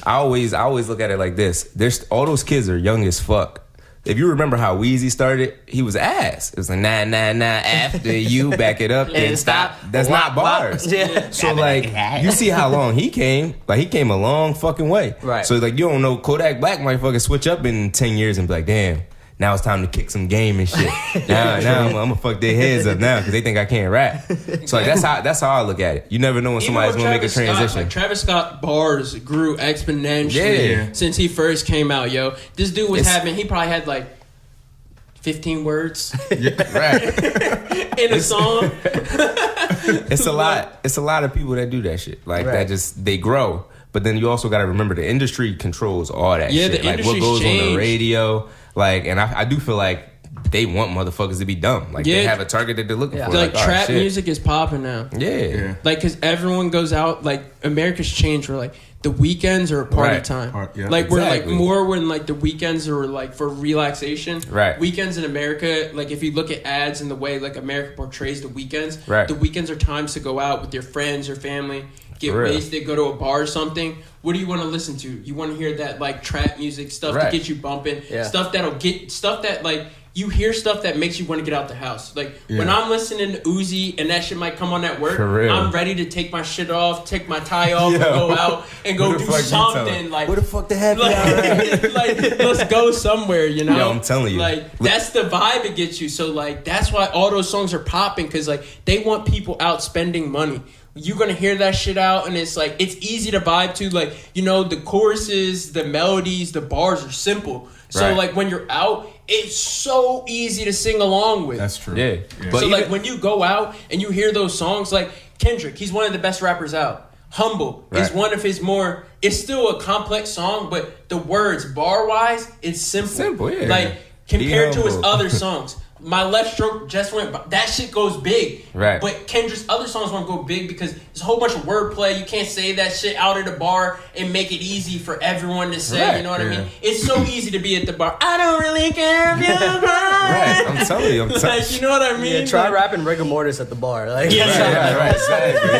D: I always look at it like this. There's all those kids are young as fuck. If you remember how Weezy started, he was ass. It was like nah after you back it up and stop. That's not bars.
C: Yeah.
D: So like you see how long he came. Like he came a long fucking way.
C: Right.
D: So like you don't know Kodak Black might fucking switch up in 10 years and be like, damn. Now it's time to kick some game and shit. Now I'm gonna fuck their heads up now because they think I can't rap. So like that's how I look at it. You never know when
E: Even
D: somebody's
E: with
D: gonna make a
E: Travis Scott,
D: transition.
E: like Travis Scott bars grew exponentially
D: Yeah.
E: since he first came out, yo. This dude was
D: It's-
E: having, he probably had like 15 words
D: Right.
E: in a song.
D: It's a lot. It's a lot of people that do that shit. Like
C: Right.
D: that just they grow. But then you also got to remember the industry controls all that
E: Yeah,
D: shit.
E: the
D: Like what
E: industry's
D: goes on
E: changed.
D: the radio. Like, and I do feel like they want motherfuckers to be dumb. Like they
E: Yeah.
D: have a target that they're looking for.
E: Like
D: all right,
E: trap
D: shit.
E: music is popping now.
D: Yeah.
E: Like, cause everyone goes out. Like America's changed. Where like the weekends are party
D: Right.
E: time.
F: Yeah.
E: Like we're like
D: Exactly.
E: more when like the weekends are like for relaxation.
D: Right.
E: Weekends in America, like if you look at ads and the way like America portrays the weekends,
D: Right.
E: the weekends are times to go out with your friends or family, get
D: For real.
E: wasted, go to a bar or something. What do you want to listen to? You want to hear that like trap music stuff
D: Right.
E: to get you bumping,
C: Yeah.
E: stuff that like. You hear stuff that makes you want to get out the house. Like when
F: Yeah.
E: I'm listening to Uzi and that shit might come on at work,
D: For real.
E: I'm ready to take my shit off, take my tie off, and
D: Yo.
E: go out and go
D: What the
E: do
D: fuck you
E: something.
D: telling?
E: Like
C: Where the fuck the happy hour?
E: like let's go somewhere, you know?
D: Yo, I'm telling you.
E: Like that's the vibe it gets you. So like that's why all those songs are popping, because like they want people out spending money. You're gonna hear that shit out, and it's like it's easy to vibe to. Like, you know, the choruses, the melodies, the bars are simple. So
D: Right.
E: like when you're out, it's so easy to sing along with.
F: That's true.
D: Yeah. But
E: So
D: even-
E: like when you go out and you hear those songs, like Kendrick, he's one of the best rappers out. Humble is
D: Right.
E: one of his more. It's still a complex song, but the words bar wise, it's simple.
D: Simple, yeah.
E: Like compared to his
D: humble.
E: other songs. My Left Stroke just went. That shit goes big.
D: Right.
E: But Kendrick's other songs won't go big because there's a whole bunch of wordplay. You can't say that shit out at the bar and make it easy for everyone to say.
D: Right,
E: You know what I
F: yeah.
E: mean? It's so easy to be at the bar. I don't really care if you cry.
D: Right. I'm telling you.
E: Like, you know what I mean?
C: Yeah, try
E: Like,
C: rapping rigor mortis at the bar. Like,
E: Yeah.
D: Right. Exactly.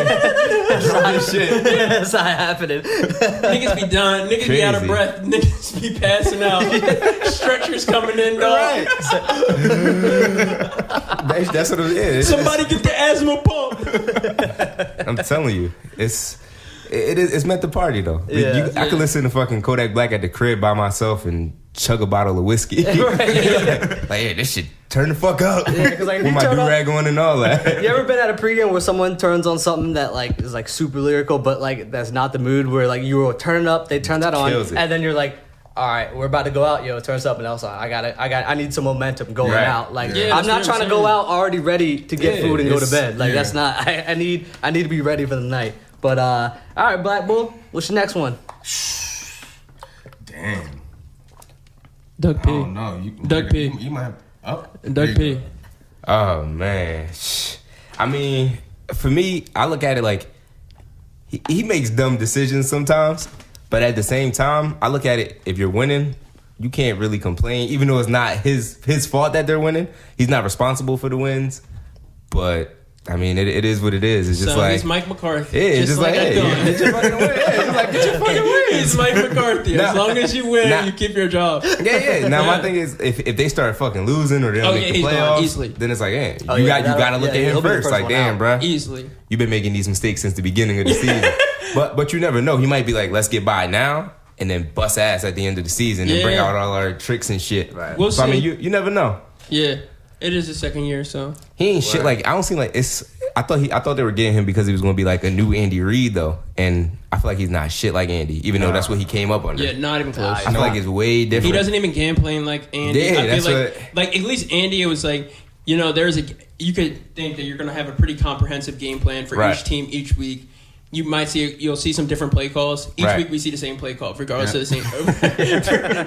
C: that's not happening.
E: Niggas be done. Niggas be out of
D: Crazy.
E: breath. Niggas be passing out. Stretchers coming in, dog.
D: That's what it is.
E: Somebody get the asthma pump.
D: I'm telling you, it's It's meant to party though. I could listen to fucking Kodak Black at the crib by myself and chug a bottle of whiskey. Like, hey, this shit turn the fuck up.
C: Yeah, because like
D: with my do-rag on and all that.
C: You ever been at a pregame where someone turns on something that like is like super lyrical, but like that's not the mood where like you will turn it up, they turn that on, and then you're like, all right, we're about to go out, yo, turn up, and else I need some momentum going out. Like I'm not trying to go out already ready to get food and go to bed. Like that's not. I need to be ready for the night. But all right, Black Bull, what's your next one?
F: Damn.
E: Doug P.
F: I don't know.
E: Doug P.
F: You might have.
E: Doug P.
D: Oh man, I mean, for me, I look at it like he makes dumb decisions sometimes, but at the same time, I look at it, if you're winning, you can't really complain, even though it's not his fault that they're winning. He's not responsible for the wins, but I mean, it is what it is. It's just
E: so
D: like
E: he's Mike McCarthy.
D: Yeah, it's just like hey, get your fucking win. Yeah, it's like get your fucking win.
E: He's Mike McCarthy. As long as you win, you keep your job.
D: Yeah. Now my thing is, if they start fucking losing or they don't make the playoffs, then it's like, hey, you gotta look at him first. Like, damn, bro,
E: easily.
D: You've been making these mistakes since the beginning of the season. but you never know. He might be like, let's get by now, and then bust ass at the end of the season and bring out all our tricks and shit. Right.
E: We'll see.
D: I mean, you never know.
E: Yeah, it is his second year, so
D: he ain't shit. Like I don't seem like it's. I thought they were getting him because he was going to be like a new Andy Reid though, and I feel like he's not shit like Andy, even though that's what he came up under.
E: Yeah, not even close.
D: I feel like it's way different.
E: He doesn't even game plan like Andy.
D: Yeah,
E: I
D: that's
E: feel like at least Andy, it was like, you know, you could think that you're going to have a pretty comprehensive game plan for each team each week. You'll see some different play calls. Each week we see the same play call, regardless of the same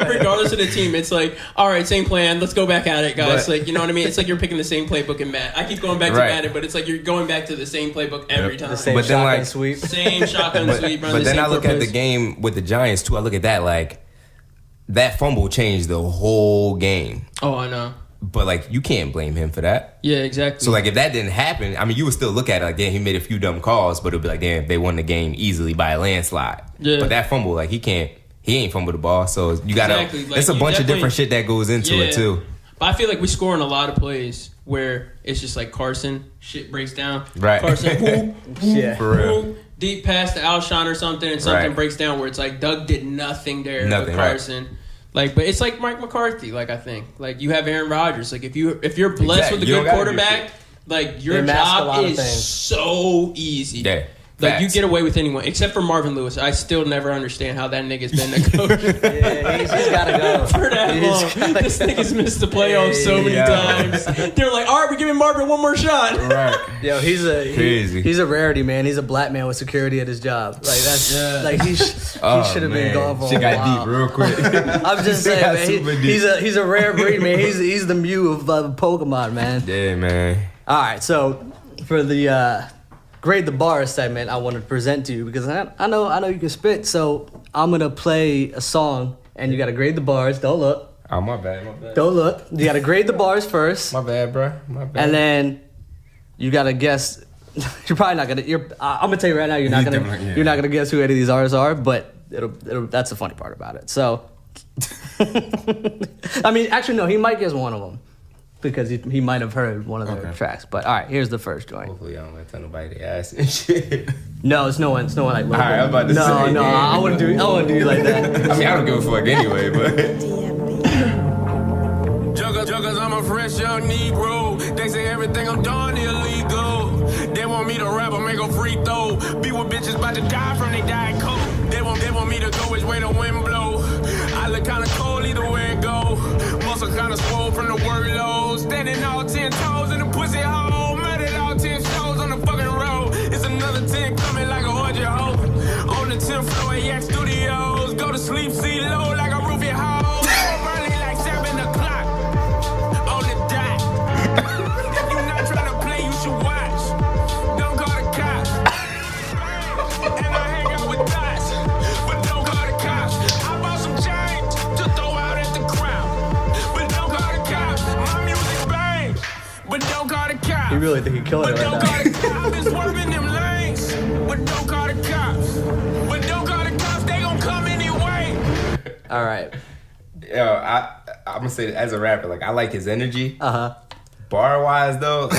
E: regardless of the team. It's like, all right, same plan, let's go back at it, guys. Like, you know what I mean? It's like you're picking the same playbook in Madden. I keep going back to Madden, but it's like you're going back to the same playbook every time.
C: The same shotgun sweep.
E: Same shotgun sweep.
D: But then I look at the game with the Giants too. I look at that like that fumble changed the whole game.
E: Oh, I know.
D: But like you can't blame him for that.
E: Yeah, exactly.
D: So like if that didn't happen, I mean you would still look at it like, damn, he made a few dumb calls, but it'd be like, damn, they won the game easily by a landslide. Yeah. But that fumble, like he ain't fumbled the ball. So you gotta like, it's a bunch of different shit that goes into it too.
E: But I feel like we score in a lot of plays where it's just like Carson, shit breaks down.
D: Right.
E: Carson,
D: for real.
E: Deep pass to Alshon or something, and something breaks down where it's like Doug did nothing there with Carson. Right. Like, but it's like Mike McCarthy. Like I think, like you have Aaron Rodgers. Like if you're blessed with a good quarterback, like your job is so easy.
D: Yeah.
E: Like you get away with anyone except for Marvin Lewis. I still never understand how that nigga's been the coach.
C: Yeah, he's gotta go
E: for that long. This nigga's missed the playoffs so many times. They're like, all right, we're giving Marvin one more shot.
D: Right.
C: Yo, he's
D: crazy.
C: He's a rarity, man. He's a black man with security at his job. Like that's like he should have been gone for a while.
D: Shit got deep real quick.
C: I'm just saying, man. He's a rare breed, man. He's the Mew of Pokemon, man.
D: Yeah, man.
C: All right, so for the grade the bar segment, I wanted to present to you because I know you can spit. So I'm gonna play a song, and you gotta grade the bars. Don't look.
D: Oh, my bad.
C: Don't look. You gotta grade the bars first.
D: My bad, bro. My bad.
C: And then you gotta guess. You're probably not gonna. I'm gonna tell you right now. You're not gonna guess who any of these artists are. But it'll that's the funny part about it. So, I mean, actually, no. He might guess one of them. Because he might have heard one of their tracks. But all right, here's the first joint.
D: Hopefully I don't let tell nobody to ask and shit.
C: No, it's no one like
D: all right, I'm about to say.
C: No, I wouldn't do you like that.
D: I mean, I don't give a fuck anyway, but
J: Juggers, I'm a fresh young Negro. They say everything I'm doing illegal. They want me to rap or make a free throw. Be with bitches about to die from they diet coke. They want me to go which way the wind blow. I look kinda cold either way it go. Muscle kinda swole from the workload. Standing all 10 toes in the pussy hole. Murdered all 10 shows on the fucking road. It's another 10 coming like a 100 hoe. On the 10th floor at Yak Studios. Go to sleep, see low like a roofie hole. Early like 7 o'clock. On the dot. If you're not trying to play, you should watch. Don't call the cops. And I hang out with dots. But don't call the cops. I bought some chains to throw out at the crowd. But don't call the cops. My music bang. But don't call the cops.
C: You really think you're killing it right now?
J: But don't call the cops. I've been swerving them lanes. But don't call the cops. But don't call the cops. They gon' come anyway.
C: All right.
D: Yo, I'm gonna say as a rapper, like I like his energy.
C: Uh-huh.
D: Bar wise though,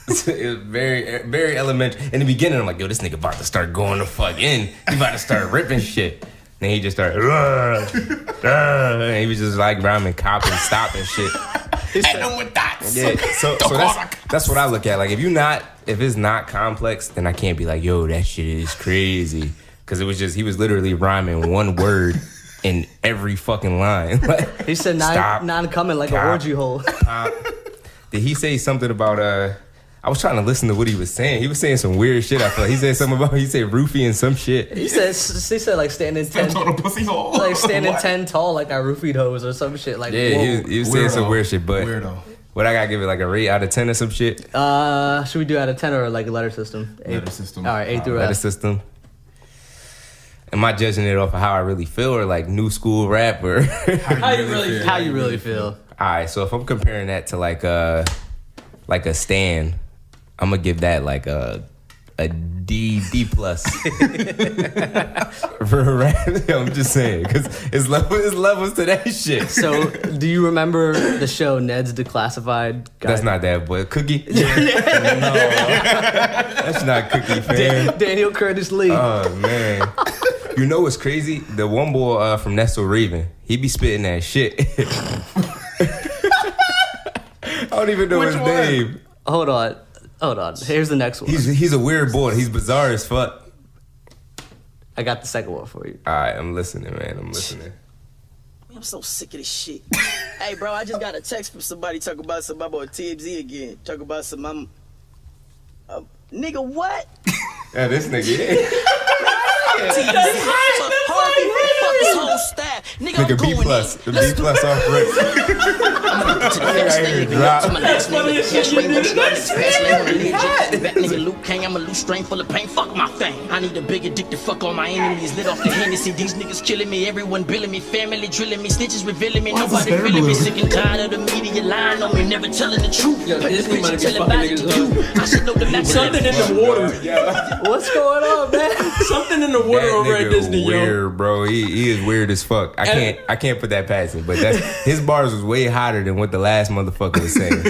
D: It was very, very elementary. In the beginning, I'm like, yo, this nigga about to start going the fuck in. He about to start ripping shit. Then he just started, and he was just like rhyming, copping, stopping shit. Yeah, so that's what I look at. Like, if it's not complex, then I can't be like, yo, that shit is crazy. Because he was literally rhyming one word in every fucking line. Like,
C: he said non-coming like an orgy hole.
D: Did he say something about, I was trying to listen to what he was saying. He was saying some weird shit. I feel like he said something about, he said roofie and some shit.
C: He said like standing 10,
A: pussy hole.
C: like standing 10 tall like I roofied hoes or some shit. Like,
D: yeah, he was saying some weird shit, but
A: Weirdo.
D: what I gotta give it like a rate out of 10 or some shit?
C: Should we do out of 10 or like a letter system?
A: Letter system.
C: All right, 8 through
D: Letter
C: F.
D: system. Am I judging it off of how I really feel or like new school rap or
C: How you really feel?
D: All right, so if I'm comparing that to like a Stan, I'm gonna give that like a D plus for a rap. I'm just saying because it's levels to that shit.
C: So, do you remember the show Ned's Declassified?
D: That's not that boy. Cookie? No, that's not Cookie, fam.
C: Daniel Curtis Lee.
D: Oh man. You know what's crazy? The one boy from Nestle Raven, he be spitting that shit. I don't even know his name.
C: Hold on. Here's the next one.
D: He's a weird boy. He's bizarre as fuck.
C: I got the second one for you.
D: All right, I'm listening, man. I'm listening.
K: I'm so sick of this shit. Hey, bro, I just got a text from somebody talking about some about TMZ again. Talk about some nigga, what?
D: Yeah, this nigga. Nigga B plus. The B plus off rip.
K: Nigga Luke King, I'm a loose string full of pain. Fuck my fame. I need a bigger dick to fuck all my enemies. Lit off the Hennessy. These niggas killing me. Everyone billing me. Family drilling me. Snitches revealing me. Nobody feeling me. Sick and tired of the media lying on me. Never telling the truth.
E: Yo, Disney might be fucking niggas up.
K: I should know the map.
E: Something in the water.
C: What's going on, man?
E: Something in the water over at Disney,
D: weird,
E: yo.
D: bro. He is weird as fuck. I can't put that past him, but his bars was way hotter than what the last motherfucker was saying.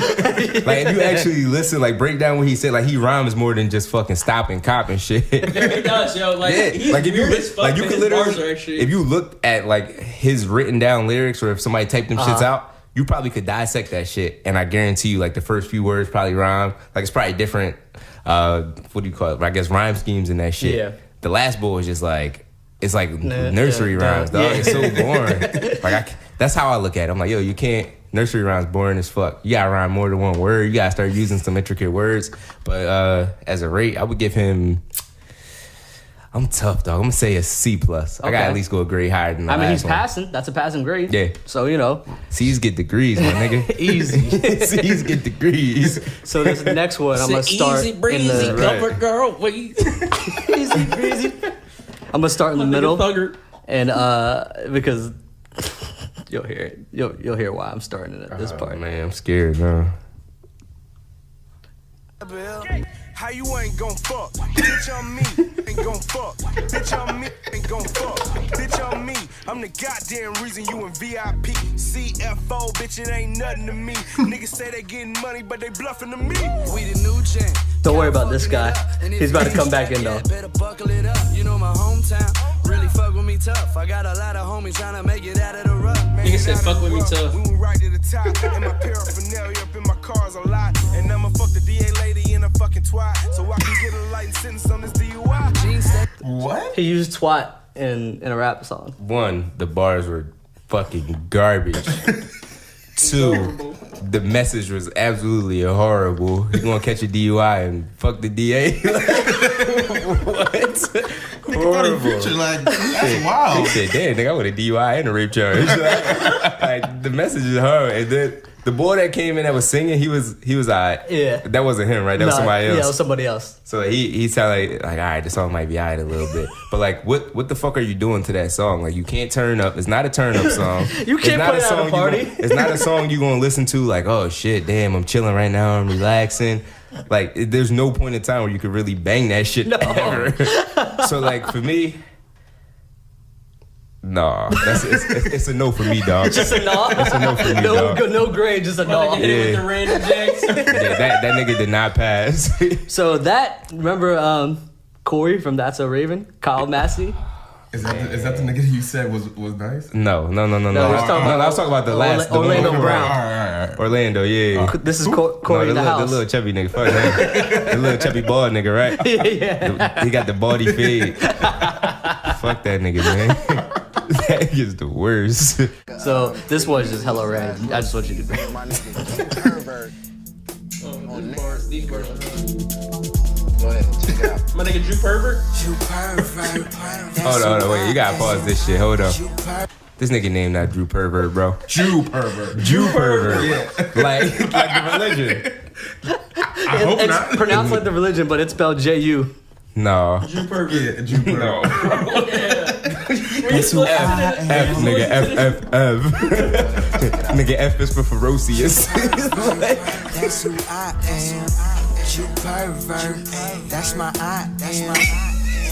D: Like if you actually listen, like break down what he said, like he rhymes more than just fucking stop and cop and shit.
E: He does, yo. Like,
D: yeah.
E: he's
D: Like if you
E: weird as fuck,
D: could
E: his
D: literally,
E: bars are actually...
D: if you looked at like his written down lyrics, or if somebody typed them shits out, you probably could dissect that shit, and I guarantee you, like the first few words probably rhyme. Like it's probably different. What do you call it? I guess rhyme schemes and that shit.
C: Yeah.
D: The last boy is just like. It's like nursery rhymes, dog. Yeah. It's so boring. Like that's how I look at it. I'm like, yo, you can't. Nursery rhymes boring as fuck. You gotta rhyme more than one word. You gotta start using some intricate words. But as a rate, I would give him. I'm tough, dog. I'm gonna say a C plus. I gotta at least go a grade higher than the last
C: he's
D: one.
C: passing. That's a passing grade.
D: Yeah.
C: So you know,
D: C's get degrees, my nigga.
C: Easy.
D: C's get degrees.
C: So this next one, I'm gonna start
E: easy breezy,
C: in the
E: cover girl, wait.
C: easy breezy. I'm gonna start in the middle, and because you'll hear it, you'll hear why I'm starting it at this part.
D: Man, I'm scared, bro.
J: How you ain't gon' fuck? Bitch, I'm me, ain't gon' fuck. Bitch, I'm me, ain't gon' fuck. Bitch, I'm me, I'm the goddamn reason you in VIP. CFO, bitch, it ain't nothing to me. Niggas say they getting money, but they bluffing to me. We the new gen.
C: Don't worry about this guy. He's about to come back in though.
J: Better buckle it up. You know my hometown. Really fuck with me tough. I got a lot of homies trying to make it out of the rut.
E: Nigga said fuck with me tough.
J: We went right to the top. And my paraphernalia up in my cars a lot. And I'ma fuck the DA lady in a fucking twat. So I can get a light sentence on this DUI.
A: What?
C: He used twat in a rap song.
D: One, the bars were fucking garbage. Two, the message was absolutely horrible. You're gonna catch a DUI and fuck the DA? What? Horrible.
A: Future, like, that's wild.
D: He said, damn, nigga, I want a DUI and a rape charge. Like, the message is hard. And then the boy that came in that was singing, he was alright.
C: Yeah.
D: That wasn't him, right? That was somebody else.
C: Yeah, it was somebody else.
D: So he sounded like all right, the song might be alright a little bit. But like, what the fuck are you doing to that song? Like, you can't turn up. It's not a turn up song.
C: You can't put it at a party.
D: It's not a song you gonna listen to like, oh shit, damn, I'm chilling right now, I'm relaxing. Like, there's no point in time where you could really bang that shit ever. So like, for me, No, it's a no for me, dog.
C: Just a no.
D: It's a no for me, dog.
C: No grade, just a no.
E: Hit it with the random jacks.
D: Yeah, that nigga did not pass.
C: So remember Corey from That's a Raven, Kyle Massey.
F: Is that the nigga you said was nice?
D: No.
C: I was
D: talking about the last
C: Orlando
D: the
C: Brown.
F: All right.
D: Orlando, yeah.
C: This is Corey in the house.
D: The little chubby nigga, fuck him. The little chubby bald nigga, right?
C: Yeah.
D: He got the baldy fade. Fuck that nigga, man. That is the worst.
C: So this was just hella random. I just want you to know.
L: Go ahead, check it out.
E: My nigga Drew Pervert.
D: Hold on, wait. You gotta pause this shit. Hold on. This nigga named not Drew Pervert, bro.
F: Jew pervert.
D: Jew Pervert.
F: Yeah.
D: Like the religion.
F: I hope
C: It's
F: not.
C: pronounced like the religion, but it's spelled J-U.
D: No.
E: Drew Pervert.
F: Yeah, Jew pervert.
D: No.
F: That's who
D: F, nigga, F. Nigga, F is for ferocious.
L: That's who I am. You pervert. That's my I am.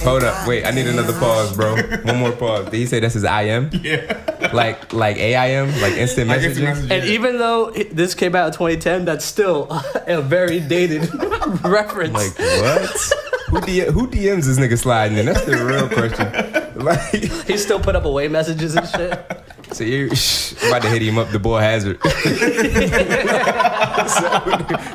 D: Hold up, wait, I need another pause, bro. One more pause. Did he say this is IM?
F: Yeah.
D: Like AIM? Like instant messaging?
C: And even though this came out in 2010, that's still a very dated reference.
D: Like, what? Who DMs this nigga sliding in? That's the real question. Like,
C: he still put up away messages and shit.
D: so I'm about to hit him up, the boy hazard.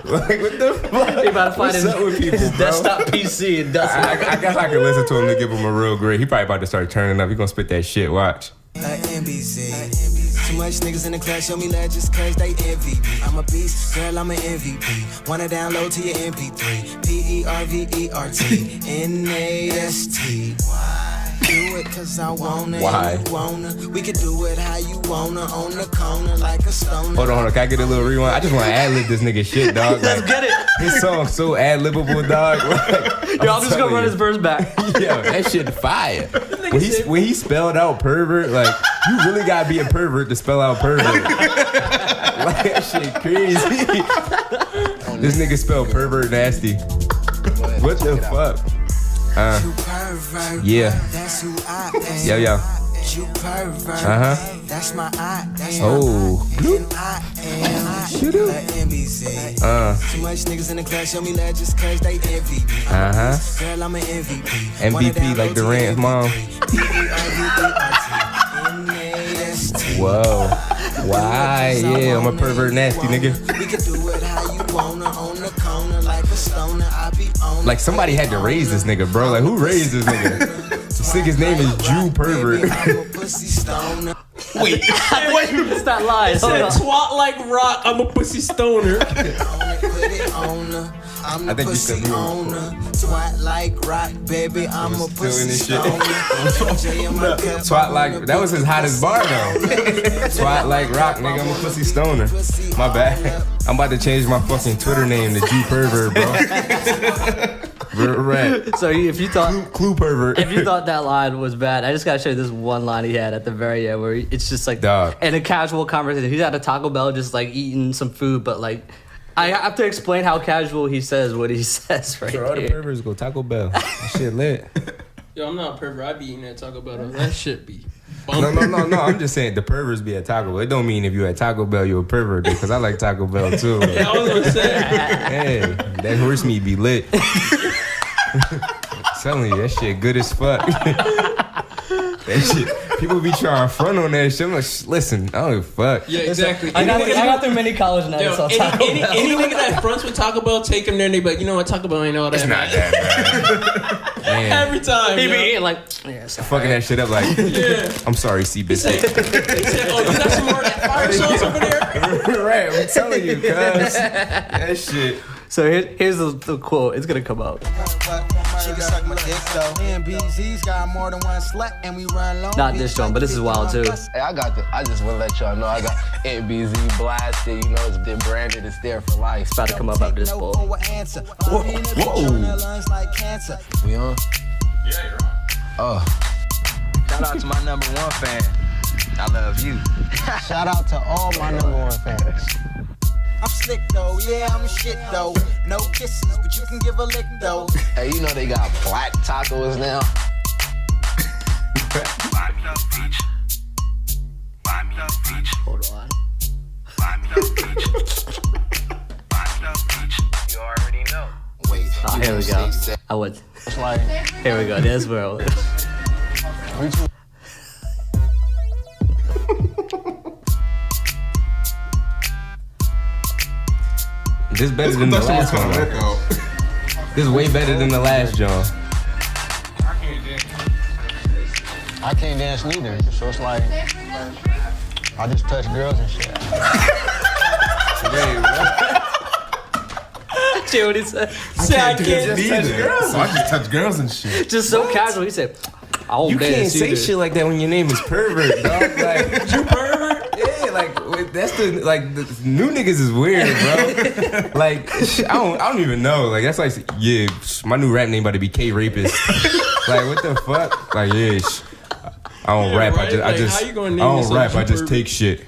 D: Like, what the fuck?
C: He about to find
D: What's up with people,
C: his
D: bro?
C: desktop PC and dust.
D: I guess I can listen to him to give him a real grade. He probably about to start turning up. He gonna spit that shit, watch.
L: NBC. Too much niggas in the class show me love just cause they envy me. I'm a beast, girl, I'm an MVP. Wanna download to your MP3. PERVERT. Do it cause I wanna.
D: Why?
L: You wanna. We could do it how you wanna. On the corner like a stoner.
D: Hold on. Can I get a little rewind? I just want to ad-lib this nigga shit, dog.
C: Let's
D: Like,
C: get it.
D: his song's so ad-libbable, dog. Like,
C: Yo, I'm just gonna run his verse back.
D: Yo, that shit fire. When he spelled out pervert, like, you really gotta be a pervert to spell out pervert. Like, that shit crazy. This nigga spelled pervert nasty. What the fuck? Yeah. Yo.
L: That's my I.
D: Oh.
L: Too much niggas in the class show me love just cause they envy me. Girl, I'm an MVP.
D: MVP like Durant's mom. Whoa. Why? Yeah, I'm a pervert nasty nigga.
L: We can do it how you wanna on the corner like a stoner. I be on.
D: Like somebody had to raise this nigga, bro. Like who raised this nigga? This nigga's name is Jew Pervert.
C: Wait, it's that lie.
E: It said twat like rock. I'm a pussy stoner.
L: I'm
D: I
L: the
D: think you said
L: pussy
D: we were
L: owner. Twat like rock, baby. I'm a
D: Still in
L: pussy
D: this shit.
L: stoner.
D: Twat like that was his hottest bar though. Twat like rock, nigga. I'm a pussy stoner. My bad. I'm about to change my fucking Twitter name to Jew Pervert, bro. Right.
C: So if you thought
D: Clue Pervert.
C: if you thought that line was bad, I just gotta show you this one line he had at the very end where it's just like
D: Dog.
C: in a casual conversation. He's at a Taco Bell just like eating some food, but like I have to explain how casual he says what he says right
D: All the
C: here.
D: perverts go Taco Bell. That shit lit.
E: Yo, I'm not a pervert. I be eating at Taco Bell. That shit be.
D: No. I'm just saying the perverts be at Taco Bell. It don't mean if you at Taco Bell you're a pervert, because I like Taco Bell too.
E: Yeah, I was gonna say.
D: Hey, that horse meat be lit. I'm telling you, that shit good as fuck. That shit, people be trying to front on that shit. I'm like, listen, I don't give a fuck.
E: Yeah, exactly.
C: I got through many college nights.
E: Yo,
C: on Taco
E: any
C: Bell.
E: nigga that fronts with Taco Bell, take him there and they be like, you know what, Taco Bell ain't all that.
D: It's not that bad. Man,
E: Every time.
C: He
E: yo.
C: be eating like yeah,
D: fucking that shit up like,
E: Yeah.
D: I'm sorry,
E: They say, oh, you got some more of that fire sauce over there?
D: Right, I'm telling you, cuz. That shit.
C: So here's the quote. It's gonna come out.
L: She can suck my dick though. NBZ's got more than one slut and we run long.
C: Not this one, but this is wild too.
M: Hey, I just want to let y'all know I got NBZ blasted. You know, it's been branded. It's there for life.
C: It's about to come up after this poll.
L: Whoa.
M: We on? Yeah, you're on. Oh. Shout out to my #1 fan. I love you.
L: Shout out to all my #1 fans. I'm slick though, yeah, I'm shit though. No kisses, but you can give a lick though.
M: Hey, you know they got black tacos now?
C: Hold on.
M: You already know. Wait.
C: Oh, here we go. I would.
M: It's like,
C: Here we go. This world.
D: This better than the last one. Though. This is way better than the last John.
M: I can't dance neither, so it's like, I just touch girls and shit.
C: See what he said?
E: I can't
A: Just touch girls. So I just touch girls and shit.
C: Just so casual. He said, I won't
D: You can't
C: dance
D: say
C: either.
D: shit like that when your name is pervert, dog. Like
E: You pervert?
D: yeah, like that's the new niggas is weird, bro. Like I don't even know. Like that's like yeah, my new rap name about to be K Rapist. Like what the fuck? Like yeah, I don't
E: Yeah,
D: rap.
E: right?
D: I
E: Like,
D: just
E: how you gonna name
D: I don't
E: yourself
D: rap. I just
E: pervert?
D: take shit.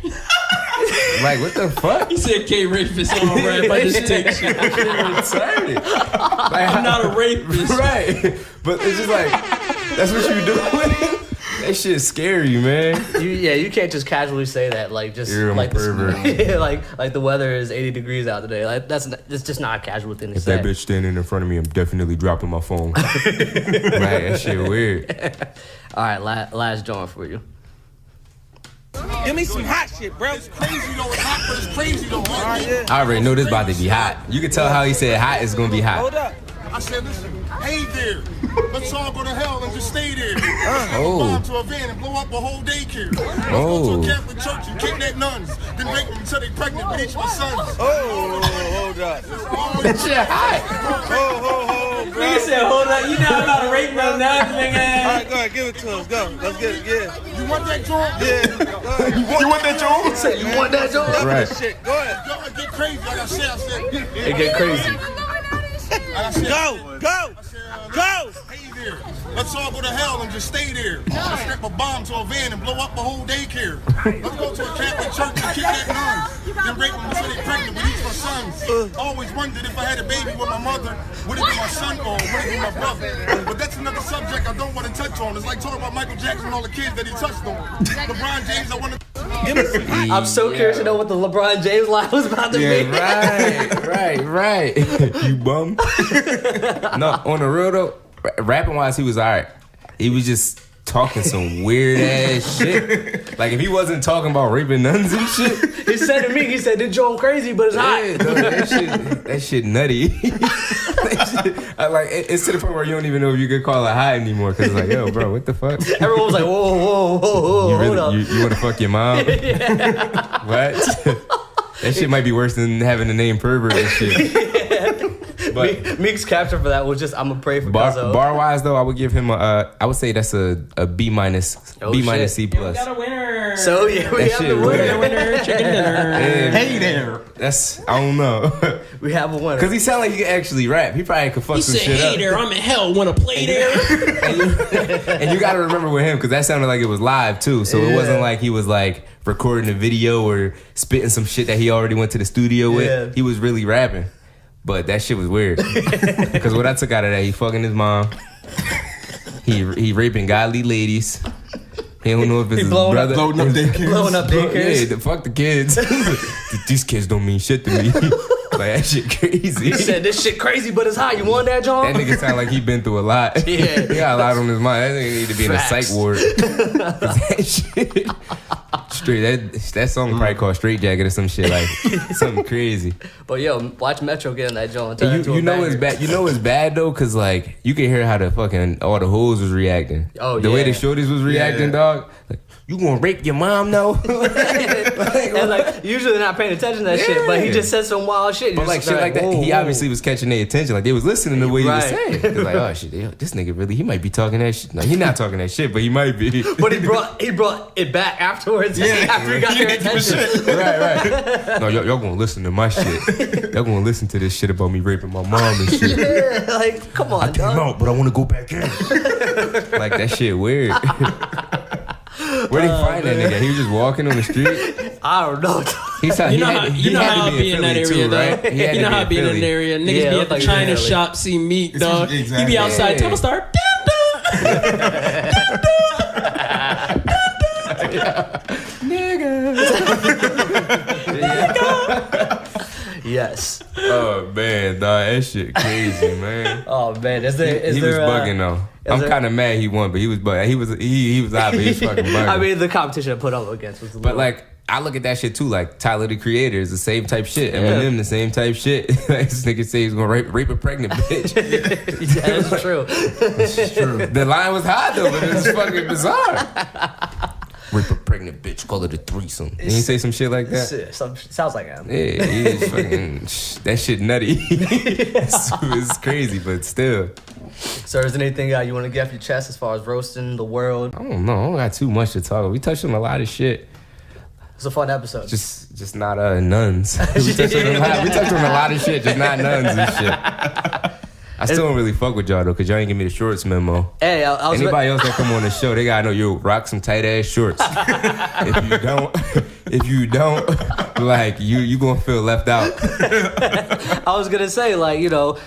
D: Like what the fuck?
E: He said K rapist on rap. I just take shit.
D: Retarded. Like,
E: I'm not a rapist.
D: right? But it's just like that's what you doing. That shit's scary, man.
C: You can't just casually say that. Like just
D: You're a
C: like
D: pervert.
C: like the weather is 80 degrees out today. Like that's just not a casual thing to
D: If
C: say.
D: that bitch standing in front of me, I'm definitely dropping my phone. Right, that shit weird.
C: All right, last John for you.
G: Give me some hot shit, bro. It's crazy though. It's hot, but it's crazy though.
D: I already know this about to be hot. You can tell how he said hot is gonna be hot.
G: up. I said, listen, hey there. Let's all go to hell and just stay there.
D: Oh.
G: Bomb to a van and blow up a whole daycare. Let's
D: Oh.
G: go to a Catholic church and kidnap nuns. Then rape them until they pregnant with each of my sons.
N: Oh, hold up.
D: That shit hot.
N: Bro.
E: Nigga said, hold up, you know I'm about to rape bro now,
N: All
E: nigga.
N: right, go ahead, give it to us. Go. Let's get it. Yeah.
G: You want that joint?
N: Yeah. Go ahead.
A: You want that, Joe?
C: Say you want that John?
D: Right.
N: Shit. Go ahead.
G: Yo, it get crazy. Like I said,
C: It get crazy.
G: Like I said,
N: Go.
G: hey there. Let's all go to hell and just stay there. Let's strap a bomb to a van and blow up a whole daycare. Let's go to a Catholic church and kidnap nuns. Then rape them until they pregnant with each of my sons. Always wondered if I had a baby with my mother, would it be my son or would it be my brother? But that's another subject I don't want to touch on. It's like talking about Michael Jackson and all the kids that he touched on. LeBron James, I want to...
C: I'm so curious to know what the LeBron James line was about to be.
D: Right. You bum. No, on the real though, rapping wise, he was alright. He was just talking some weird ass shit. Like if he wasn't talking about raping nuns and shit.
C: He said to me, he said, "This John crazy, but it's hot."
D: Yeah, no, that shit nutty. It's to the point where you don't even know if you could call it hot anymore. Cause it's like, yo, bro, what the fuck?
C: Everyone was like, "Whoa, hold up."
D: You want to fuck your mom? What? That shit might be worse than having the name pervert and shit. But
C: Meek's caption for that was just, "I'm gonna pray for Cuzzo."
D: bar wise though, I would give him I would say that's a B minus,
C: Oh,
D: B minus
C: shit.
D: C plus.
E: Got a winner.
C: So yeah, we
D: That
C: have
D: shit
C: the winner.
E: Winner, chicken dinner.
A: Hey there.
D: That's I don't know.
C: We have a winner.
D: Cause he sound like he can actually rap. He probably could fuck
E: He
D: some
E: said,
D: shit
E: hey
D: up.
E: there, I'm in hell, wanna play there?
D: And you gotta remember with him, cause that sounded like it was live too. So it wasn't like he was like recording a video or spitting some shit that he already went to the studio with.
C: Yeah.
D: He was really rapping. But that shit was weird. Cause what I took out of that, he fucking his mom. He raping godly ladies. He don't know if it's his brother.
A: Blowing up daycares.
C: Blowing up daycares.
D: Yeah, fuck the kids. These kids don't mean shit to me. Like that shit crazy.
C: He said, "This shit crazy, but it's hot. You want that, John?"
D: That nigga sound like he been through a lot.
C: Yeah.
D: He got a lot on his mind. That nigga need to be in a psych
C: Facts.
D: ward. 'Cause that shit, straight. That song probably called Straight Jacket or some shit like something crazy.
C: But yo, watch Metro get in that John.
D: And you know it's bad. You know it's bad though, cause like you can hear how the fucking all the hoes was reacting.
C: Oh,
D: the way the
C: yeah.
D: shorties was reacting, dog. Like, you gonna rape your mom though?
C: And like usually they're not paying attention to that shit, but he
D: Yeah.
C: just said some wild shit.
D: But
C: You're
D: like
C: just
D: shit like that,
C: whoa,
D: he
C: whoa.
D: obviously was catching their attention. Like they was listening to what he was
C: Right.
D: saying. It's like, oh shit, this nigga really, he might be talking that shit. No, he not talking that shit, but he might be.
C: But he brought it back afterwards. After he got their attention.
D: right. No, y'all gonna listen to my shit. Y'all gonna listen to this shit about me raping my mom and shit.
C: Yeah, like come on,
D: I came
C: dog.
D: out, but I want to go back in. Like that shit weird. Where'd he find that nigga? He was just walking on the street.
C: I don't know.
E: You know how I be in that area, though.
D: Right?
E: You know how I be in that area. Niggas
C: Yeah,
E: be
C: look
E: at the
C: like
E: China
C: Philly.
E: shop, see Meek, dog.
A: Exactly.
E: He be outside,
D: Yeah.
E: tell him start.
C: Yes.
D: Oh man, dog, that shit crazy, man.
C: Oh man,
D: He was bugging though. I'm kind of mad he won, but he was bugging. He was out, but he was fucking bugging.
C: I mean, the competition I put up against was.
D: But like, I look at that shit too. Like Tyler the Creator is the same type shit. Eminem the same type shit. Like, this nigga say he's gonna rape a pregnant bitch.
C: Yeah, that's true.
D: That's true. The line was high though, but it's fucking bizarre. Rape a pregnant bitch, call it a threesome. Didn't he say some shit like that?
C: Sounds like him.
D: Yeah, he's fucking that shit nutty. It's crazy, but still.
C: So is there anything you want to get off your chest as far as roasting the world?
D: I don't know. I don't got too much to talk about. We touched on a lot of shit.
C: It's a fun episode.
D: Just not nuns. We touched on a lot of shit, just not nuns and shit. I still don't really fuck with y'all though, cause y'all ain't give me the shorts memo.
C: Hey,
D: anybody else that come on the show, they gotta know you rock some tight ass shorts. if you don't, like you gonna feel left out.
C: I was gonna say, like, you know,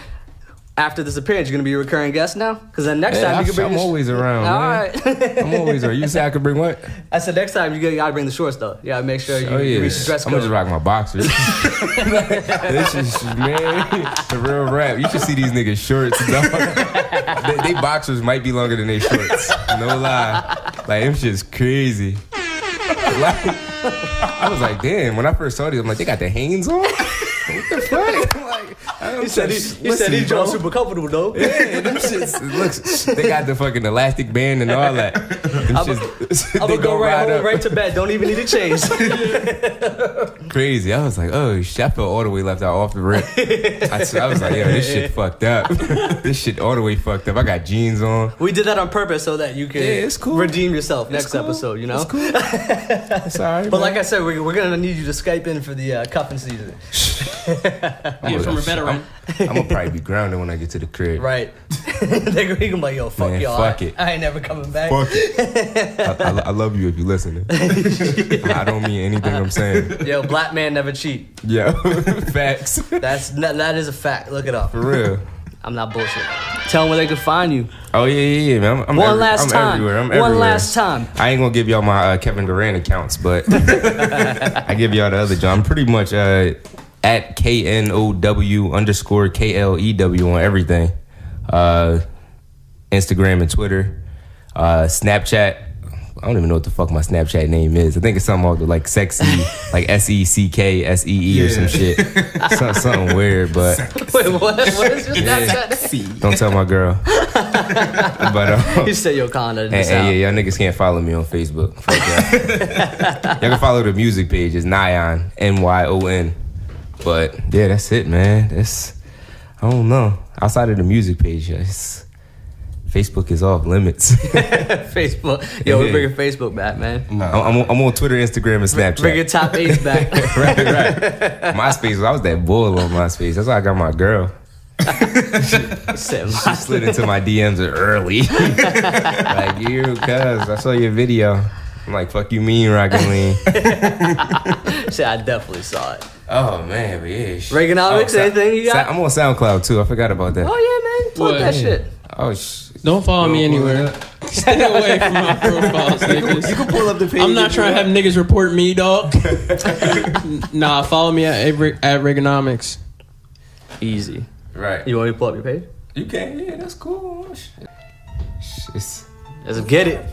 C: after this appearance, you're gonna be a recurring guest now, cause then next time you can bring.
D: I'm always around.
C: All
D: man.
C: right.
D: I'm always around. You say I could bring what?
C: I said next time you gotta bring the shorts though. You gotta make sure you reach the dress code.
D: I'm gonna just rock my boxers. This is man, the real rap. You should see these niggas shorts, dog. They boxers might be longer than they shorts. No lie. Like them shit's crazy. Like, I was like, damn. When I first saw these, I'm like, they got the Hanes on. What the fuck? I'm like,
C: he said he drove super comfortable though.
D: Yeah, them shits. Looks, they got the fucking elastic band and all that.
C: I'm gonna go right to bed. Don't even need to change.
D: Crazy. I was like, oh shit. I felt all the way left out off the rip. I was like, yo, this shit fucked up. This shit all the way fucked up. I got jeans on.
C: We did that on purpose so that you can
D: it's cool.
C: redeem yourself next episode. You know.
D: It's cool. It's alright.
C: But like I said, we're gonna need you to Skype in for the cuffing season.
E: From a veteran.
D: I'm gonna probably be grounded when I get to the crib.
C: Right. They're gonna be like, yo, fuck y'all.
D: Fuck it.
C: I ain't never coming back.
D: Fuck it. I love you if you listening. I don't mean anything I'm saying.
C: Yo, black man never cheat.
D: Yo, facts.
C: That is a fact. Look it up.
D: For real.
C: I'm not bullshit. Tell them where they can find you.
D: Oh yeah, man. I'm
C: last time.
D: Everywhere. I'm everywhere.
C: One last time.
D: I ain't gonna give y'all my Kevin Durant accounts, but I give y'all the other John. I'm pretty much at KNOW_KLEW on everything. Instagram and Twitter, Snapchat. I don't even know what the fuck my Snapchat name is. I think it's something like sexy, like SECKSEE or some shit. Something weird, but
C: wait, what is your Snapchat name?
D: Don't tell my girl. But
C: you say your content.
D: Yeah, y'all niggas can't follow me on Facebook. Fuck y'all. Y'all can follow the music page. It's N.Y.O.N, N.Y.O.N. But yeah, that's it, man. I don't know. Outside of the music page, Facebook is off limits.
C: Facebook. Yo, we're bringing Facebook back, man.
D: No. I'm on Twitter, Instagram, and Snapchat.
C: Bring your top 8 back.
D: right. MySpace, I was that bull on MySpace. That's why I got my girl. She slid into my DMs early. Like, you, cuz, I saw your video. I'm like, fuck you mean, Rocket Lean.
C: Shit, I definitely saw it.
D: Oh, man, but yeah.
C: Reaganomics, anything you got?
D: I'm on SoundCloud, too. I forgot about that.
C: Oh, yeah, man. Plug that shit.
D: Oh,
E: don't follow me anywhere. Stay away from my profiles, niggas.
C: You can pull up the page.
E: I'm not trying to have niggas report me, dog. Nah, follow me at Reaganomics.
C: Easy.
D: Right.
C: You want me to pull up your page?
D: You can, yeah, that's cool.
C: Let's get it.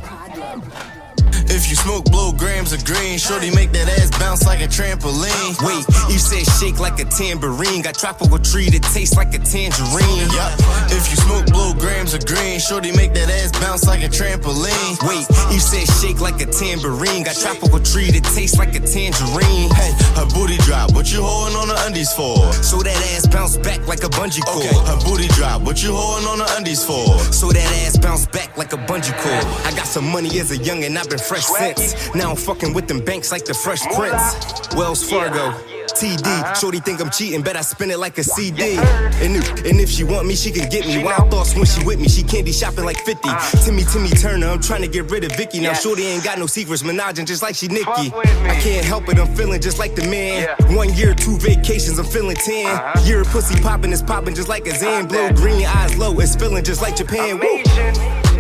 L: If you smoke, blow grams of green. Shorty make that ass bounce like a trampoline. Wait, you said shake like a tambourine. Got tropical tree that tastes like a tangerine. Yup. If you smoke, blow grams of green. Shorty make that ass bounce like a trampoline. Wait, you said shake like a tambourine. Got tropical tree that tastes like a tangerine. Hey, her booty drop. What you holding on the undies for? So that ass bounce back like a bungee cord. Okay. Her booty drop. What you holding on the undies for? So that ass bounce back like a bungee cord. I got some money as a youngin'. I've been fresh since. Now I'm fucking with them banks like the Fresh Prince. Wells Fargo, TD. Shorty think I'm cheating, bet I spend it like a CD. And if she want me, she can get me. Wild thoughts when she with me, she candy shopping like 50. Timmy Turner, I'm trying to get rid of Vicky. Now Shorty ain't got no secrets, menaging just like she Nicki. I can't help it, I'm feeling just like the man. 1 year, 2 vacations, I'm feeling 10. Year of pussy popping is popping just like a Zan. Blow green, eyes low, it's feeling just like Japan. Woo.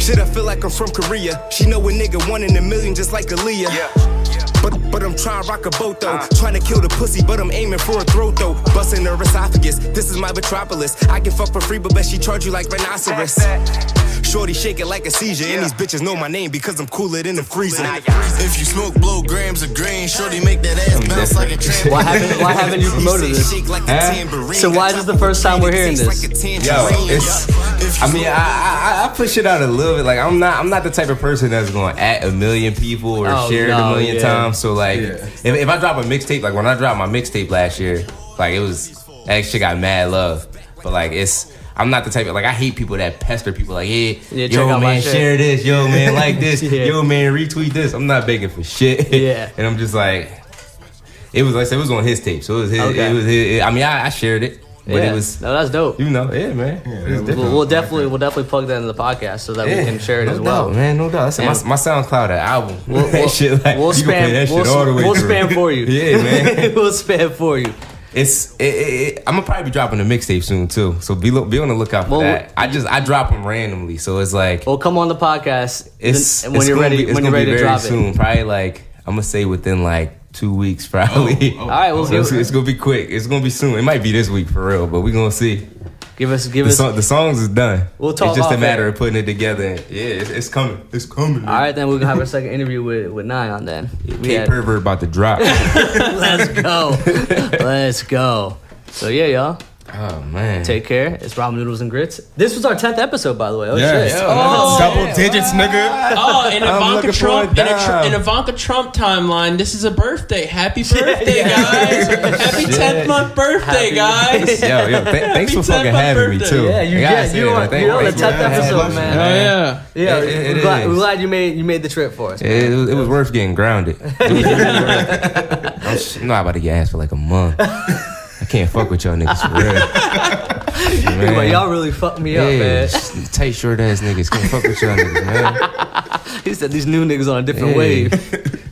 L: Shit, I feel like I'm from Korea. She know a nigga 1 in a million just like Aaliyah. But I'm trying to rock a boat though. Trying to kill the pussy, but I'm aiming for a throat though. Busting her esophagus, this is my metropolis. I can fuck for free, but bet she charge you like rhinoceros. Shorty shake it like a seizure, and these bitches know my name because I'm cooler than the freezer. If you smoke, blow grams of green. Shorty make that ass bounce like a trampoline.
C: Why haven't you promoted this? So why is this the first time we're hearing this?
D: Yo, I mean, I push it out a little bit. Like I'm not the type of person that's going to at a million people or share it a million times. So like, if I drop a mixtape, like when I dropped my mixtape last year, like that shit got mad love. But like I'm not the type of, like, I hate people that pester people like, yo man, share this, yo man, like this, yo man, retweet this. I'm not begging for shit. And I'm just like, it was on his tape, so it was his. It was his. I mean, I shared it, but it was.
C: No, that's dope.
D: You know, man.
C: We'll definitely plug that into the podcast so that we can share it as well.
D: No doubt. That's my SoundCloud album.
C: We'll spam for you.
D: Yeah, man.
C: We'll spam for you.
D: I'm gonna probably be dropping a mixtape soon too, so be on the lookout for that. I drop them randomly, so it's like.
C: Well, come on the podcast. When you're ready to drop
D: soon. Probably like I'm gonna say within like 2 weeks, probably.
C: All right,
D: it's gonna be quick. It's gonna be soon. It might be this week for real, but we gonna see.
C: Give us.
D: The songs is done.
C: We'll talk.
D: It's just a matter of putting it together. It's coming. It's coming.
C: All right, then we're gonna have a second interview with N.Y.O.N. Then.
D: Pervert about to drop.
C: Let's go. So yeah, y'all.
D: Oh man.
C: Take care. It's Ramen, Noodles, and Grits. This was our 10th episode, by the way. Oh
A: yes.
C: shit.
A: Double digits, nigga.
E: Oh, in Ivanka Trump timeline, this is a birthday. Happy birthday, guys. Happy 10th month birthday, guys.
D: Yo, thanks for fucking having me too.
C: Yeah, you're on the 10th episode, man.
E: Oh yeah.
C: Yeah, we're glad you made the trip for us.
D: It was worth getting grounded. I'm not about to get ass for like a month. I can't fuck with y'all niggas for real.
C: Man. Y'all really fucked me up, man.
D: Tight short ass niggas can't fuck with y'all niggas, man.
C: He said these new niggas on a different wave.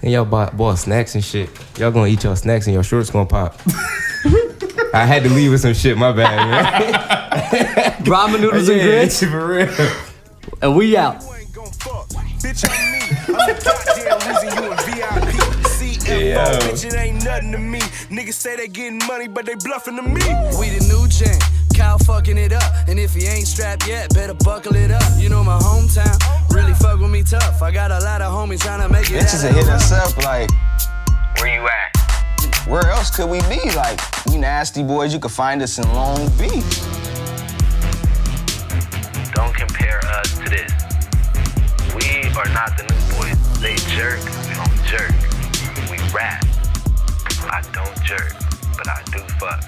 D: And y'all bought snacks and shit. Y'all gonna eat y'all snacks and your shorts gonna pop. I had to leave with some shit, my bad, man.
C: Ramen, Noodles, and Grits.
D: For real.
C: And we out.
L: Bitch, I'm me. I'm the goddamn reason you in VIP. CFO, bitch, it ain't nothing to me. Niggas say they getting money, but they bluffing to me.
O: We the new gen, Kyle fucking it up. And if he ain't strapped yet, better buckle it up. You know my hometown, really fuck with me tough. I got a lot of homies trying to make it.
M: Bitches are hit us up like, where you at? Where else could we be? Like, we nasty boys, you could find us in Long Beach.
P: Don't compare us to this. We are not the new boys. They jerk, we don't jerk. We rap. I don't jerk, but I do fuck.